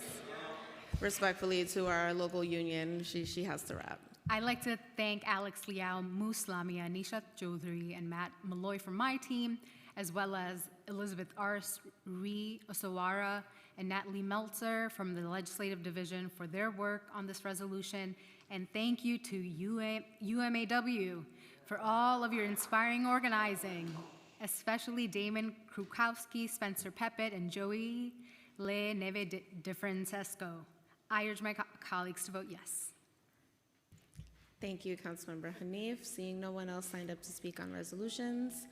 Respectfully to our local union, she has to wrap. I'd like to thank Alex Liao, Moose Lamia, Nishat Chaudhry, and Matt Malloy from my team, as well as Elizabeth Ars, Ree Osawara, and Natalie Meltzer from the Legislative Division for their work on this resolution. And thank you to UMAW for all of your inspiring organizing, especially Damon Krukowski, Spencer Peppett, and Joey Le Neve de Francesco. I urge my colleagues to vote yes. Thank you, Councilmember Hanif. Seeing no one else signed up to speak on resolutions,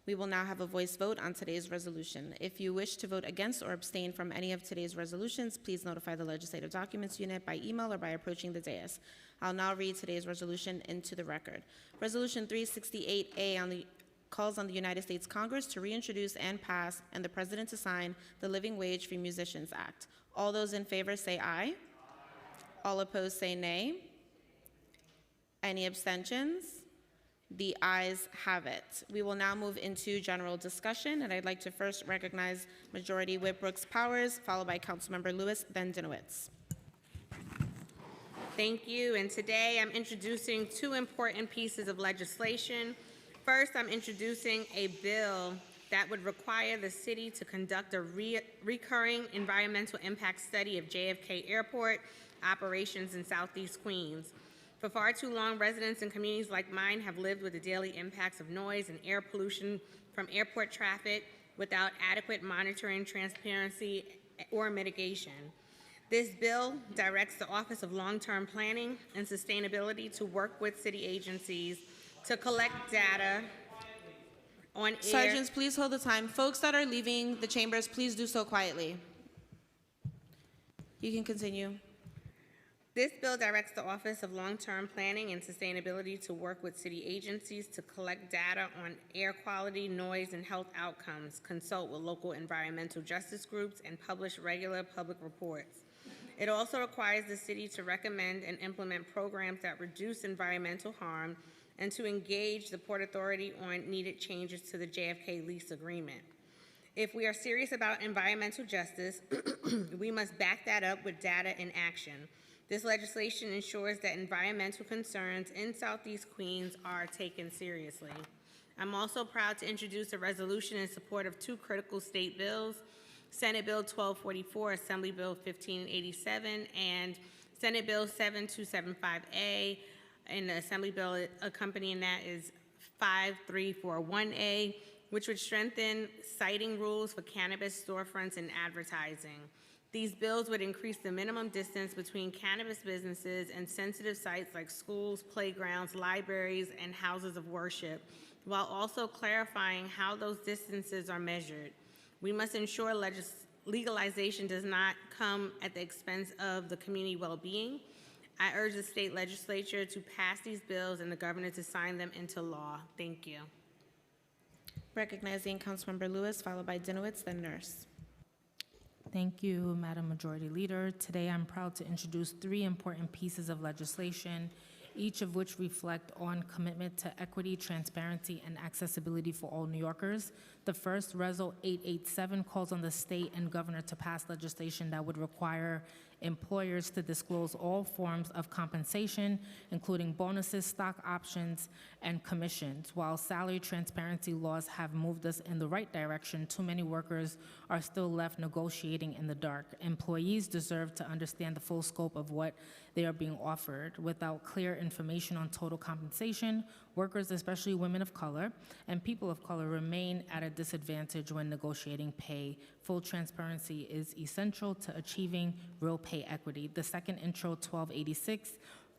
we will now have a voice vote on today's resolution. If you wish to vote against or abstain from any of today's resolutions, please notify the Legislative Documents Unit by email or by approaching the dais. I'll now read today's resolution into the record. Resolution 368A calls on the United States Congress to reintroduce and pass, and the President to sign, the Living Wage for Musicians Act. All those in favor say aye. All opposed say nay. Any abstentions? The ayes have it. We will now move into general discussion, and I'd like to first recognize Majority Whip Brooks Powers, followed by Councilmember Lewis, then Dinowitz. Thank you, and today I'm introducing two important pieces of legislation. First, I'm introducing a bill that would require the city to conduct a recurring environmental impact study of JFK Airport operations in Southeast Queens. For far too long, residents in communities like mine have lived with the daily impacts of noise and air pollution from airport traffic without adequate monitoring, transparency, or mitigation. This bill directs the Office of Long-Term Planning and Sustainability to work with city agencies to collect data on air. Sergeants, please hold the time. Folks that are leaving the chambers, please do so quietly. You can continue. This bill directs the Office of Long-Term Planning and Sustainability to work with city agencies to collect data on air quality, noise, and health outcomes, consult with local environmental justice groups, and publish regular public reports. It also requires the city to recommend and implement programs that reduce environmental harm and to engage the Port Authority on needed changes to the JFK lease agreement. If we are serious about environmental justice, we must back that up with data and action. This legislation ensures that environmental concerns in Southeast Queens are taken seriously. I'm also proud to introduce a resolution in support of two critical state bills, Senate Bill 1244, Assembly Bill 1587, and Senate Bill 7275A, and the Assembly Bill accompanying that is 5341A. which would strengthen citing rules for cannabis storefronts and advertising. These bills would increase the minimum distance between cannabis businesses and sensitive sites like schools, playgrounds, libraries, and houses of worship, while also clarifying how those distances are measured. We must ensure legalization does not come at the expense of the community well-being. I urge the state legislature to pass these bills and the governor to sign them into law. Thank you. Recognizing Councilmember Lewis, followed by Dinowitz, then Nurse. Thank you, Madam Majority Leader. Today, I'm proud to introduce 3 important pieces of legislation, each of which reflect on commitment to equity, transparency, and accessibility for all New Yorkers. The first, Reso 887, calls on the state and governor to pass legislation that would require employers to disclose all forms of compensation, including bonuses, stock options, and commissions. While salary transparency laws have moved us in the right direction, too many workers are still left negotiating in the dark. Employees deserve to understand the full scope of what they are being offered. Without clear information on total compensation, workers, especially women of color and people of color, remain at a disadvantage when negotiating pay. Full transparency is essential to achieving real pay equity. The second, Intro 1286,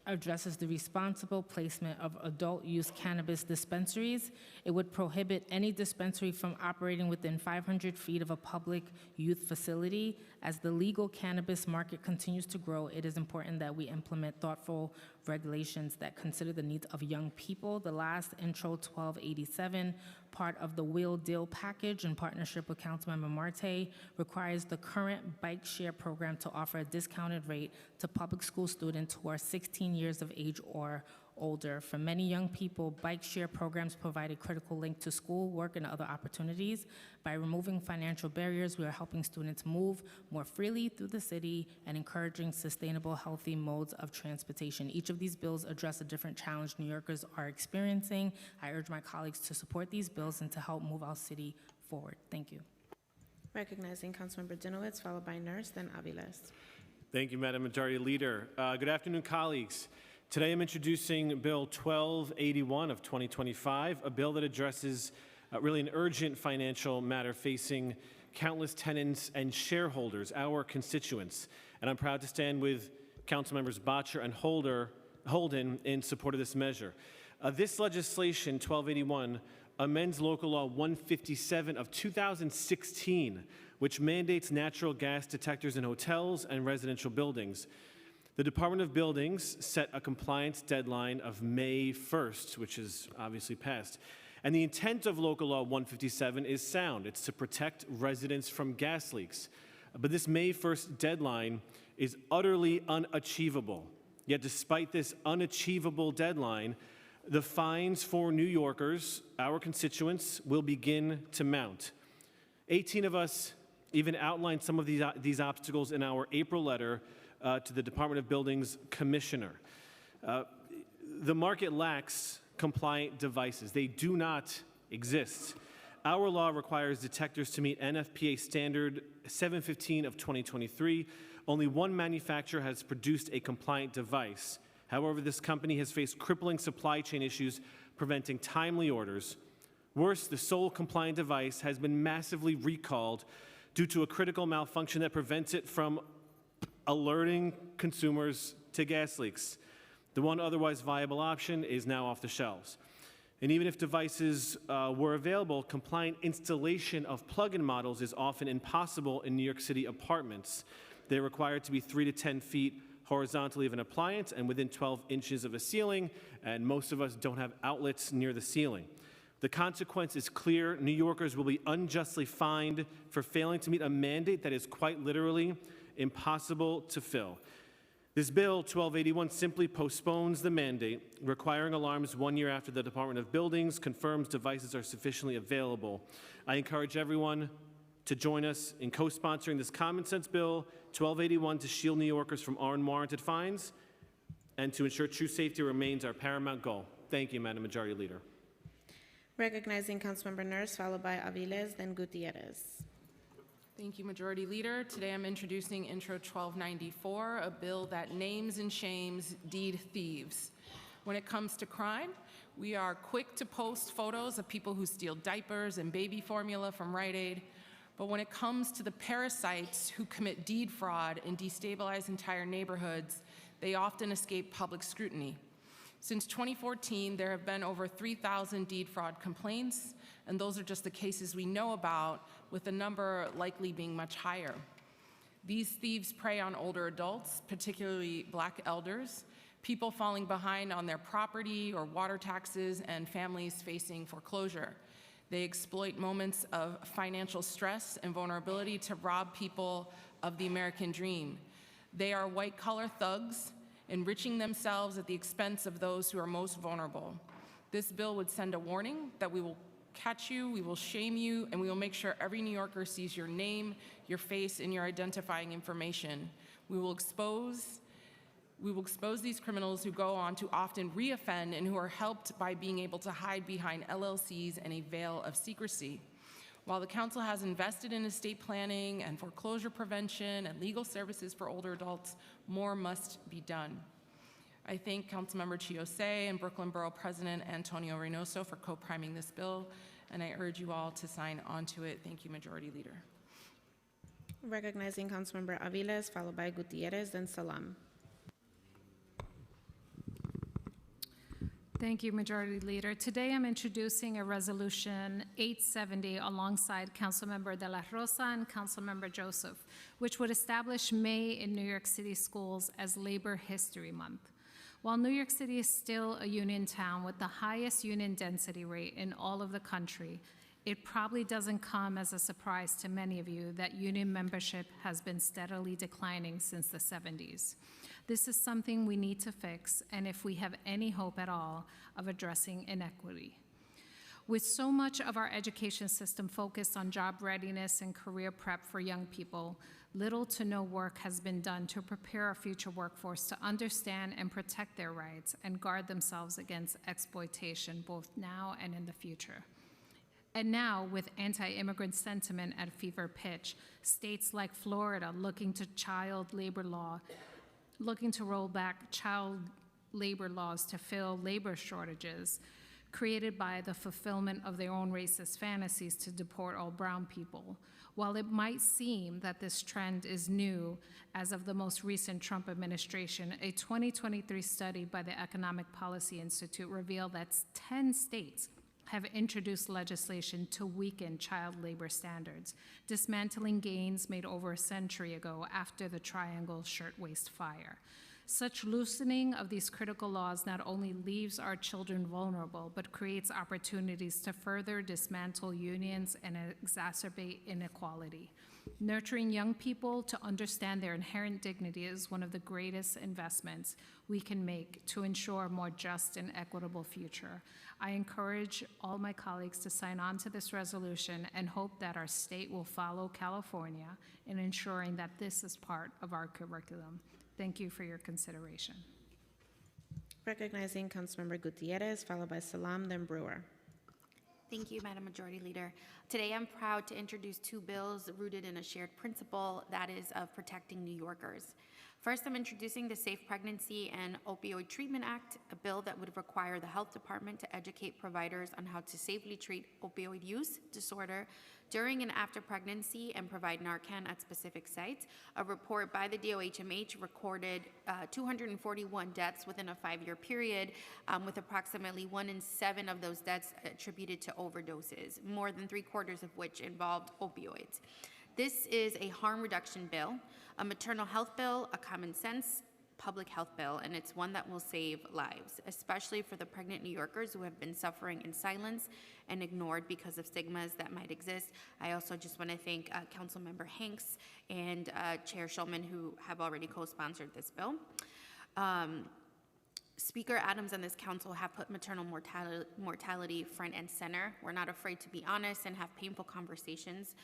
addresses the responsible placement of adult-use cannabis dispensaries. It would prohibit any dispensary from operating within 500 feet of a public youth facility. As the legal cannabis market continues to grow, it is important that we implement thoughtful regulations that consider the needs of young people. The last, Intro 1287, part of the Wheel Deal package in partnership with Councilmember Marte, requires the current bike share program to offer a discounted rate to public school students who are 16 years of age or older. For many young people, bike share programs provide a critical link to school, work, and other opportunities. By removing financial barriers, we are helping students move more freely through the city and encouraging sustainable, healthy modes of transportation. Each of these bills address a different challenge New Yorkers are experiencing. I urge my colleagues to support these bills and to help move our city forward. Thank you. Recognizing Councilmember Dinowitz, followed by Nurse, then Aviles. Thank you, Madam Majority Leader. Good afternoon, colleagues. Today I'm introducing Bill 1281 of 2025, a bill that addresses really an urgent financial matter facing countless tenants and shareholders, our constituents. And I'm proud to stand with Council Members Bottcher and Holden in support of this measure. This legislation, 1281, amends Local Law 157 of 2016, which mandates natural gas detectors in hotels and residential buildings. The Department of Buildings set a compliance deadline of May 1st, which is obviously passed. And the intent of Local Law 157 is sound. It's to protect residents from gas leaks. But this May 1st deadline is utterly unachievable. Yet despite this unachievable deadline, the fines for New Yorkers, our constituents, will begin to mount. 18 of us even outlined some of these obstacles in our April letter to the Department of Buildings Commissioner. The market lacks compliant devices. They do not exist. Our law requires detectors to meet NFPA standard 715 of 2023. Only one manufacturer has produced a compliant device. However, this company has faced crippling supply chain issues preventing timely orders. Worse, the sole compliant device has been massively recalled due to a critical malfunction that prevents it from alerting consumers to gas leaks. The one otherwise viable option is now off the shelves. And even if devices were available, compliant installation of plug-in models is often impossible in New York City apartments. They're required to be 3 to 10 feet horizontally of an appliance and within 12 inches of a ceiling, and most of us don't have outlets near the ceiling. The consequence is clear. New Yorkers will be unjustly fined for failing to meet a mandate that is quite literally impossible to fill. This bill, 1281, simply postpones the mandate, requiring alarms 1 year after the Department of Buildings confirms devices are sufficiently available. I encourage everyone to join us in co-sponsoring this common sense bill, 1281, to shield New Yorkers from unwarranted fines and to ensure true safety remains our paramount goal. Thank you, Madam Majority Leader. Recognizing Councilmember Nurse, followed by Aviles, then Gutierrez. Thank you, Majority Leader. Today I'm introducing Intro 1294, a bill that names and shames deed thieves. When it comes to crime, We are quick to post photos of people who steal diapers and baby formula from Rite Aid, but when it comes to the parasites who commit deed fraud and destabilize entire neighborhoods, they often escape public scrutiny. Since 2014, there have been over 3,000 deed fraud complaints, and those are just the cases we know about, with the number likely being much higher. These thieves prey on older adults, particularly Black elders, people falling behind on their property or water taxes, and families facing foreclosure. They exploit moments of financial stress and vulnerability to rob people of the American dream. They are white-collar thugs, enriching themselves at the expense of those who are most vulnerable. This bill would send a warning that we will catch you, we will shame you, and we will make sure every New Yorker sees your name, your face, and your identifying information. We will expose these criminals who go on to often reoffend and who are helped by being able to hide behind LLCs and a veil of secrecy. While the council has invested in estate planning and foreclosure prevention and legal services for older adults, more must be done. I thank Councilmember Chiosei and Brooklyn Borough President Antonio Reynoso for co-priming this bill, and I urge you all to sign onto it. Thank you, Majority Leader. Recognizing Councilmember Aviles, followed by Gutierrez, then Salam. Thank you, Majority Leader. Today I'm introducing a resolution 870 alongside Councilmember De La Rosa and Councilmember Joseph, which would establish May in New York City schools as Labor History Month. While New York City is still a union town with the highest union density rate in all of the country, it probably doesn't come as a surprise to many of you that union membership has been steadily declining since the 70s. This is something we need to fix, and if we have any hope at all of addressing inequity. With so much of our education system focused on job readiness and career prep for young people, little to no work has been done to prepare our future workforce to understand and protect their rights and guard themselves against exploitation both now and in the future. And now, with anti-immigrant sentiment at fever pitch, states like Florida looking to roll back child labor laws to fill labor shortages created by the fulfillment of their own racist fantasies to deport all brown people. While it might seem that this trend is new as of the most recent Trump administration, a 2023 study by the Economic Policy Institute revealed that 10 states have introduced legislation to weaken child labor standards, dismantling gains made over a century ago after the Triangle Shirtwaist Fire. Such loosening of these critical laws not only leaves our children vulnerable, but creates opportunities to further dismantle unions and exacerbate inequality. Nurturing young people to understand their inherent dignity is one of the greatest investments we can make to ensure a more just and equitable future. I encourage all my colleagues to sign on to this resolution and hope that our state will follow California in ensuring that this is part of our curriculum. Thank you for your consideration. Recognizing Councilmember Gutierrez, followed by Salam, then Brewer. Thank you, Madam Majority Leader. Today I'm proud to introduce two bills rooted in a shared principle, that is of protecting New Yorkers. First, I'm introducing the Safe Pregnancy and Opioid Treatment Act, a bill that would require the health department to educate providers on how to safely treat opioid use disorder during and after pregnancy and provide Narcan at specific sites. A report by the DOHMH recorded 241 deaths within a 5-year period, with approximately 1 in 7 of those deaths attributed to overdoses, more than 3/4 of which involved opioids. This is a harm reduction bill, a maternal health bill, a common sense public health bill, and it's one that will save lives, especially for the pregnant New Yorkers who have been suffering in silence and ignored because of stigmas that might exist. I also just want to thank Councilmember Hanks and Chair Schulman, who have already co-sponsored this bill. Speaker Adams and this council have put maternal mortality front and center. We're not afraid to be honest and have painful conversations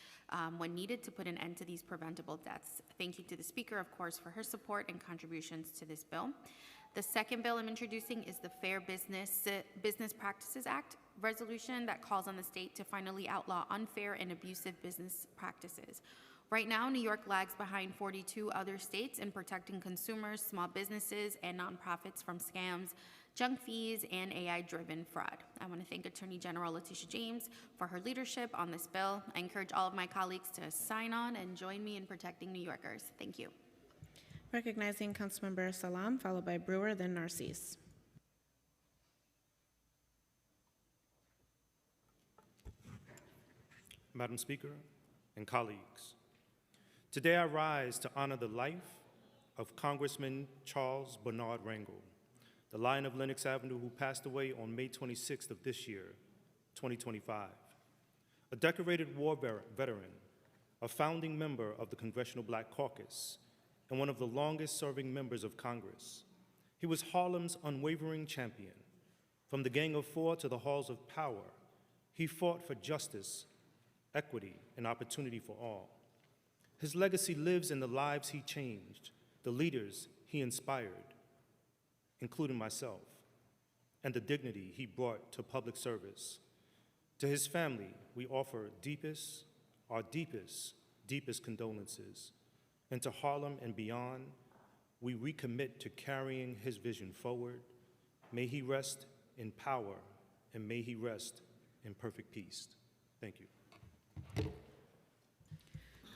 when needed to put an end to these preventable deaths. Thank you to the Speaker, of course, for her support and contributions to this bill. The second bill I'm introducing is the Fair Business Practices Act resolution that calls on the state to finally outlaw unfair and abusive business practices. Right now, New York lags behind 42 other states in protecting consumers, small businesses, and nonprofits from scams, junk fees, and AI-driven fraud. I want to thank Attorney General Letitia James for her leadership on this bill. I encourage all of my colleagues to sign on and join me in protecting New Yorkers. Thank you. Recognizing Councilmember Salam, followed by Brewer, then Narcisse. Madam Speaker and colleagues, today I rise to honor the life of Congressman Charles Bernard Rangel, the Lion of Lenox Avenue, who passed away on May 26th of this year, 2025. A decorated war veteran, a founding member of the Congressional Black Caucus, and one of the longest-serving members of Congress. He was Harlem's unwavering champion. From the Gang of Four to the halls of power, he fought for justice, equity, and opportunity for all. His legacy lives in the lives he changed, the leaders he inspired, including myself, and the dignity he brought to public service. To his family, we offer our deepest condolences. And to Harlem and beyond, we recommit to carrying his vision forward. May he rest in power, and may he rest in perfect peace. Thank you.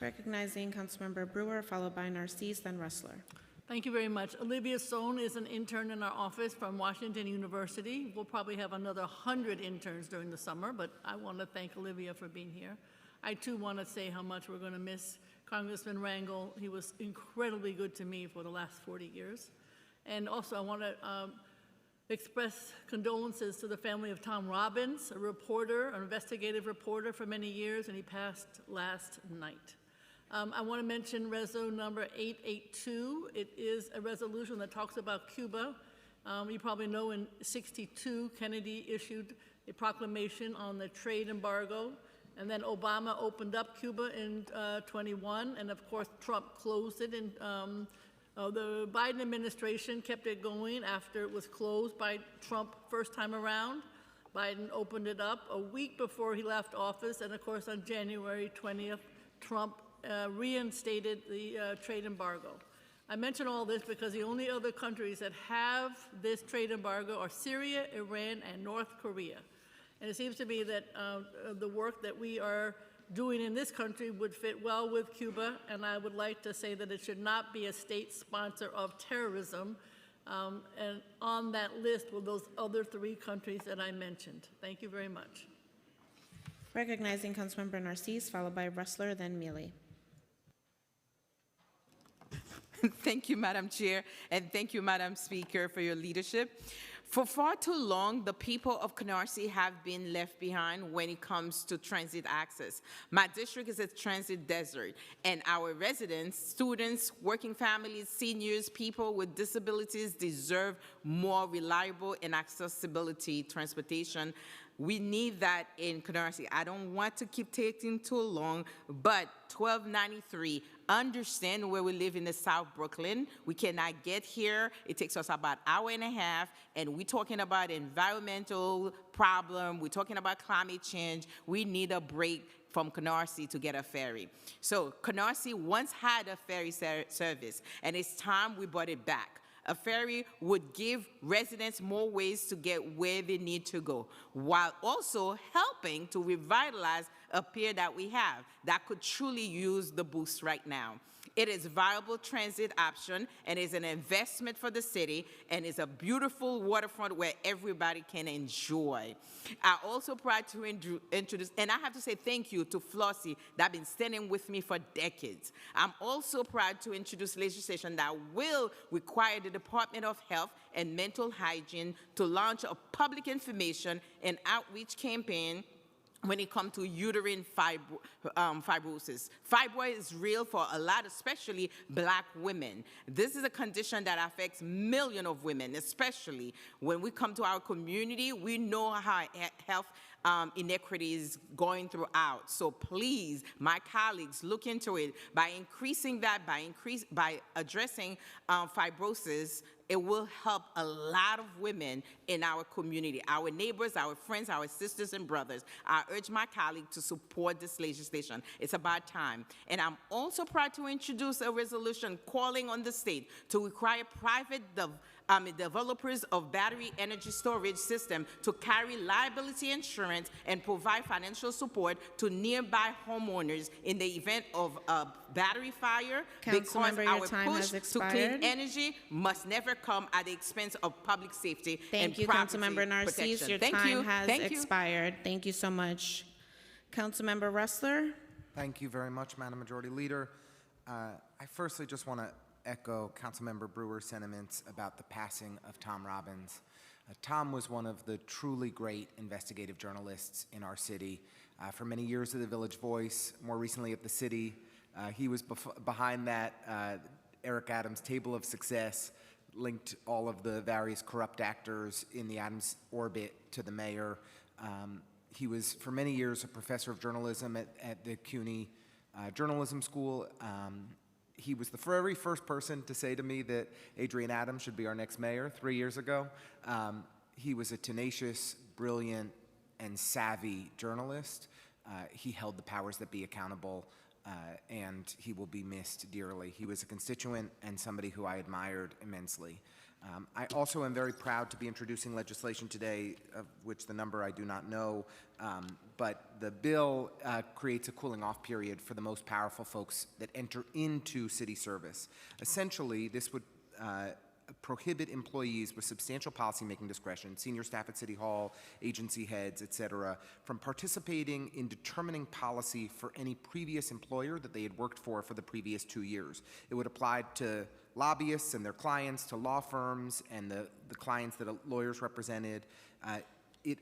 Recognizing Councilmember Brewer, followed by Narcisse, then Ressler. Thank you very much. Olivia Sohn is an intern in our office from Washington University. We'll probably have another 100 interns during the summer, but I want to thank Olivia for being here. I, too, want to say how much we're going to miss Congressman Rangel. He was incredibly good to me for the last 40 years. And also, I want to express condolences to the family of Tom Robbins, a reporter, an investigative reporter for many years, and he passed last night. I want to mention Reso number 882. It is a resolution that talks about Cuba. You probably know in '62, Kennedy issued a proclamation on the trade embargo, and then Obama opened up Cuba in 21, and of course Trump closed it. And the Biden administration kept it going after it was closed by Trump first time around. Biden opened it up a week before he left office, and of course on January 20th, Trump reinstated the trade embargo. I mention all this because the only other countries that have this trade embargo are Syria, Iran, and North Korea. And it seems to me that the work that we are doing in this country would fit well with Cuba, and I would like to say that it should not be a state sponsor of terrorism. And on that list were those other 3 countries that I mentioned. Thank you very much. Recognizing Councilmember Narcisse, followed by Ressler, then Mealy. Thank you, Madam Chair, and thank you, Madam Speaker, for your leadership. For far too long, the people of Canarsie have been left behind when it comes to transit access. My district is a transit desert, and our residents, students, working families, seniors, people with disabilities deserve more reliable and accessibility transportation. We need that in Canarsie. I don't want to keep taking too long, but 1293, understand where we live in the South Brooklyn. We cannot get here. It takes us about an hour and a half, and we're talking about environmental problem. We're talking about climate change. We need a break from Canarsie to get a ferry. So Canarsie once had a ferry service, and it's time we brought it back. A ferry would give residents more ways to get where they need to go, while also helping to revitalize a pier that we have that could truly use the boost right now. It is a viable transit option and is an investment for the city and is a beautiful waterfront where everybody can enjoy. I also proud to introduce, and I have to say thank you to Flossie that has been standing with me for decades. I'm also proud to introduce legislation that will require the Department of Health and Mental Hygiene to launch a public information and outreach campaign when it comes to uterine fibrosis. Fibroid is real for a lot, especially Black women. This is a condition that affects millions of women, especially when we come to our community. We know how health inequities going throughout. So please, my colleagues, look into it. By increasing that, by addressing fibrosis, it will help a lot of women in our community, our neighbors, our friends, our sisters and brothers. I urge my colleague to support this legislation. It's about time. And I'm also proud to introduce a resolution calling on the state to require private developers of battery energy storage system to carry liability insurance and provide financial support to nearby homeowners in the event of a battery fire, because Councilmember, your our time push has to expired. clean energy must never come at the expense of public safety and Thank you, property Councilmember Narcisse. protection. Your Thank time you. has Thank you. expired. Thank you so much. Councilmember Rustler? Thank you very much, Madam Majority Leader. I firstly just want to echo Councilmember Brewer's sentiments about the passing of Tom Robbins. Tom was one of the truly great investigative journalists in our city. For many years at the Village Voice, more recently at the city. He was behind that Eric Adams Table of Success, linked all of the various corrupt actors in the Adams orbit to the mayor. He was, for many years, a professor of journalism at the CUNY Journalism School. He was the very first person to say to me that Adrian Adams should be our next mayor 3 years ago. He was a tenacious, brilliant, and savvy journalist. He held the powers that be accountable, and he will be missed dearly. He was a constituent and somebody who I admired immensely. I also am very proud to be introducing legislation today, of which the number I do not know, but the bill creates a cooling off period for the most powerful folks that enter into city service. Essentially, this would prohibit employees with substantial policymaking discretion, senior staff at City Hall, agency heads, et cetera, from participating in determining policy for any previous employer that they had worked for the previous 2 years. It would apply to lobbyists and their clients, to law firms and the clients that lawyers represented. It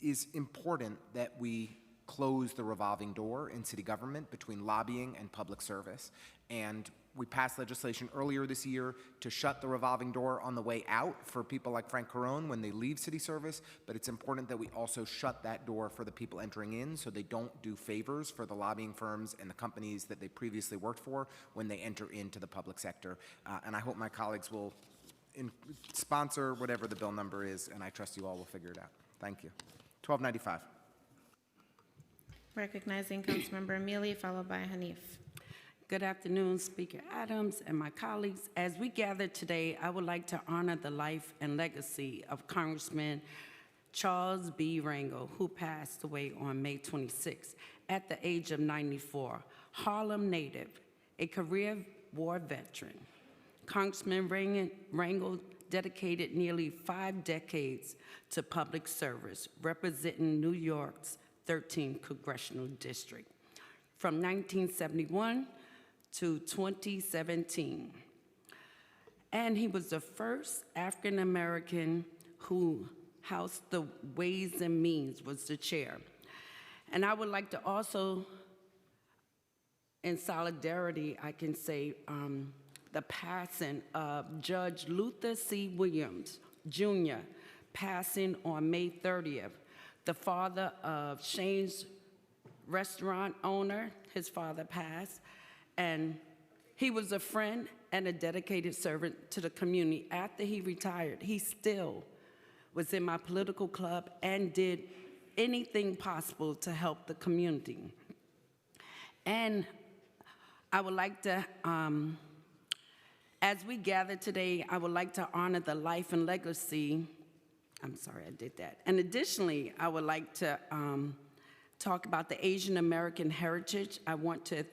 is important that we close the revolving door in city government between lobbying and public service. And we passed legislation earlier this year to shut the revolving door on the way out for people like Frank Carone when they leave city service, but it's important that we also shut that door for the people entering in so they don't do favors for the lobbying firms and the companies that they previously worked for when they enter into the public sector. And I hope my colleagues will sponsor whatever the bill number is, and I trust you all will figure it out. Thank you. 1295. Recognizing Councilmember Amelie, followed by Hanif. Good afternoon, Speaker Adams and my colleagues. As we gather today, I would like to honor the life and legacy of Congressman Charles B. Rangel, who passed away on May 26 at the age of 94. Harlem native, a career war veteran. Congressman Rangel dedicated nearly 5 decades to public service, representing New York's 13th Congressional District. From 1971 to 2017. And he was the first African American who housed the Ways and Means, was the chair. And I would like to also, in solidarity, I can say the passing of Judge Luther C. Williams, Jr., passing on May 30th, the father of Shane's restaurant owner. His father passed, and he was a friend and a dedicated servant to the community. After he retired, he still was in my political club and did anything possible to help the community. And I would like to, as we gather today, I would like to honor the life and legacy. I'm sorry, I did that. And additionally, I would like to talk about the Asian American heritage. I want to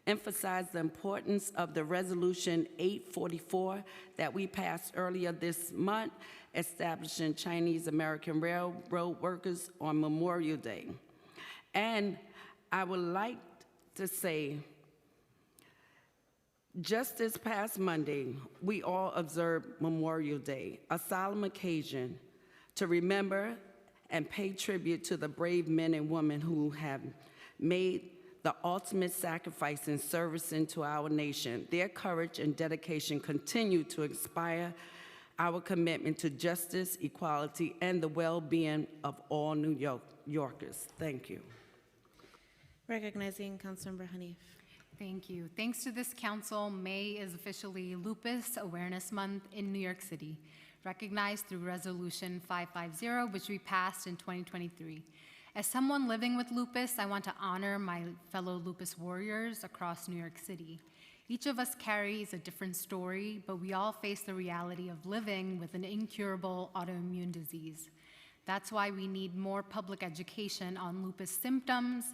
emphasize the importance of the Resolution 844 that we passed earlier this month, establishing Chinese American Railroad workers on Memorial Day. And I would like to say, just this past Monday, we all observed Memorial Day, a solemn occasion to remember and pay tribute to the brave men and women who have made the ultimate sacrifice in service into our nation. Their courage and dedication continue to inspire our commitment to justice, equality, and the well-being of all New Yorkers. Thank you. Recognizing Councilmember Hanif. Thank you. Thanks to this council, May is officially Lupus Awareness Month in New York City, recognized through Resolution 550, which we passed in 2023. As someone living with lupus, I want to honor my fellow lupus warriors across New York City. Each of us carries a different story, but we all face the reality of living with an incurable autoimmune disease. That's why we need more public education on lupus symptoms,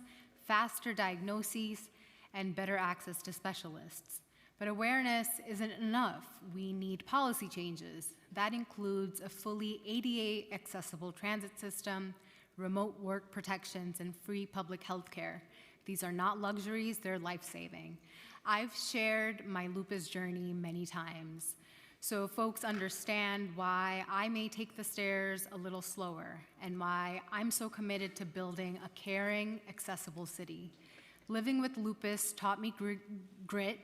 faster diagnoses, and better access to specialists. But awareness isn't enough. We need policy changes. That includes a fully ADA accessible transit system, remote work protections, and free public health care. These are not luxuries, they're life-saving. I've shared my lupus journey many times, so folks understand why I may take the stairs a little slower and why I'm so committed to building a caring, accessible city. Living with lupus taught me grit,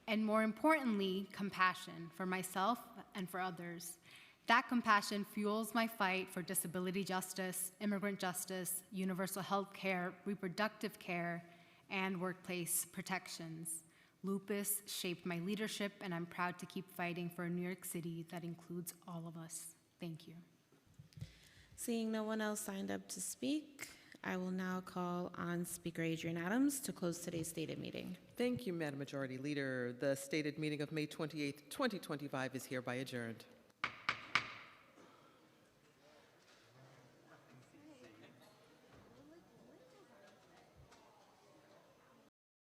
and more importantly, compassion for myself and for others. That compassion fuels my fight for disability justice, immigrant justice, universal health care, reproductive care, and workplace protections. Lupus shaped my leadership, and I'm proud to keep fighting for a New York City that includes all of us. Thank you. Seeing no one else signed up to speak, I will now call on Speaker Adrian Adams to close today's stated meeting. Thank you, Madam Majority Leader. The stated meeting of May 28th, 2025 is hereby adjourned.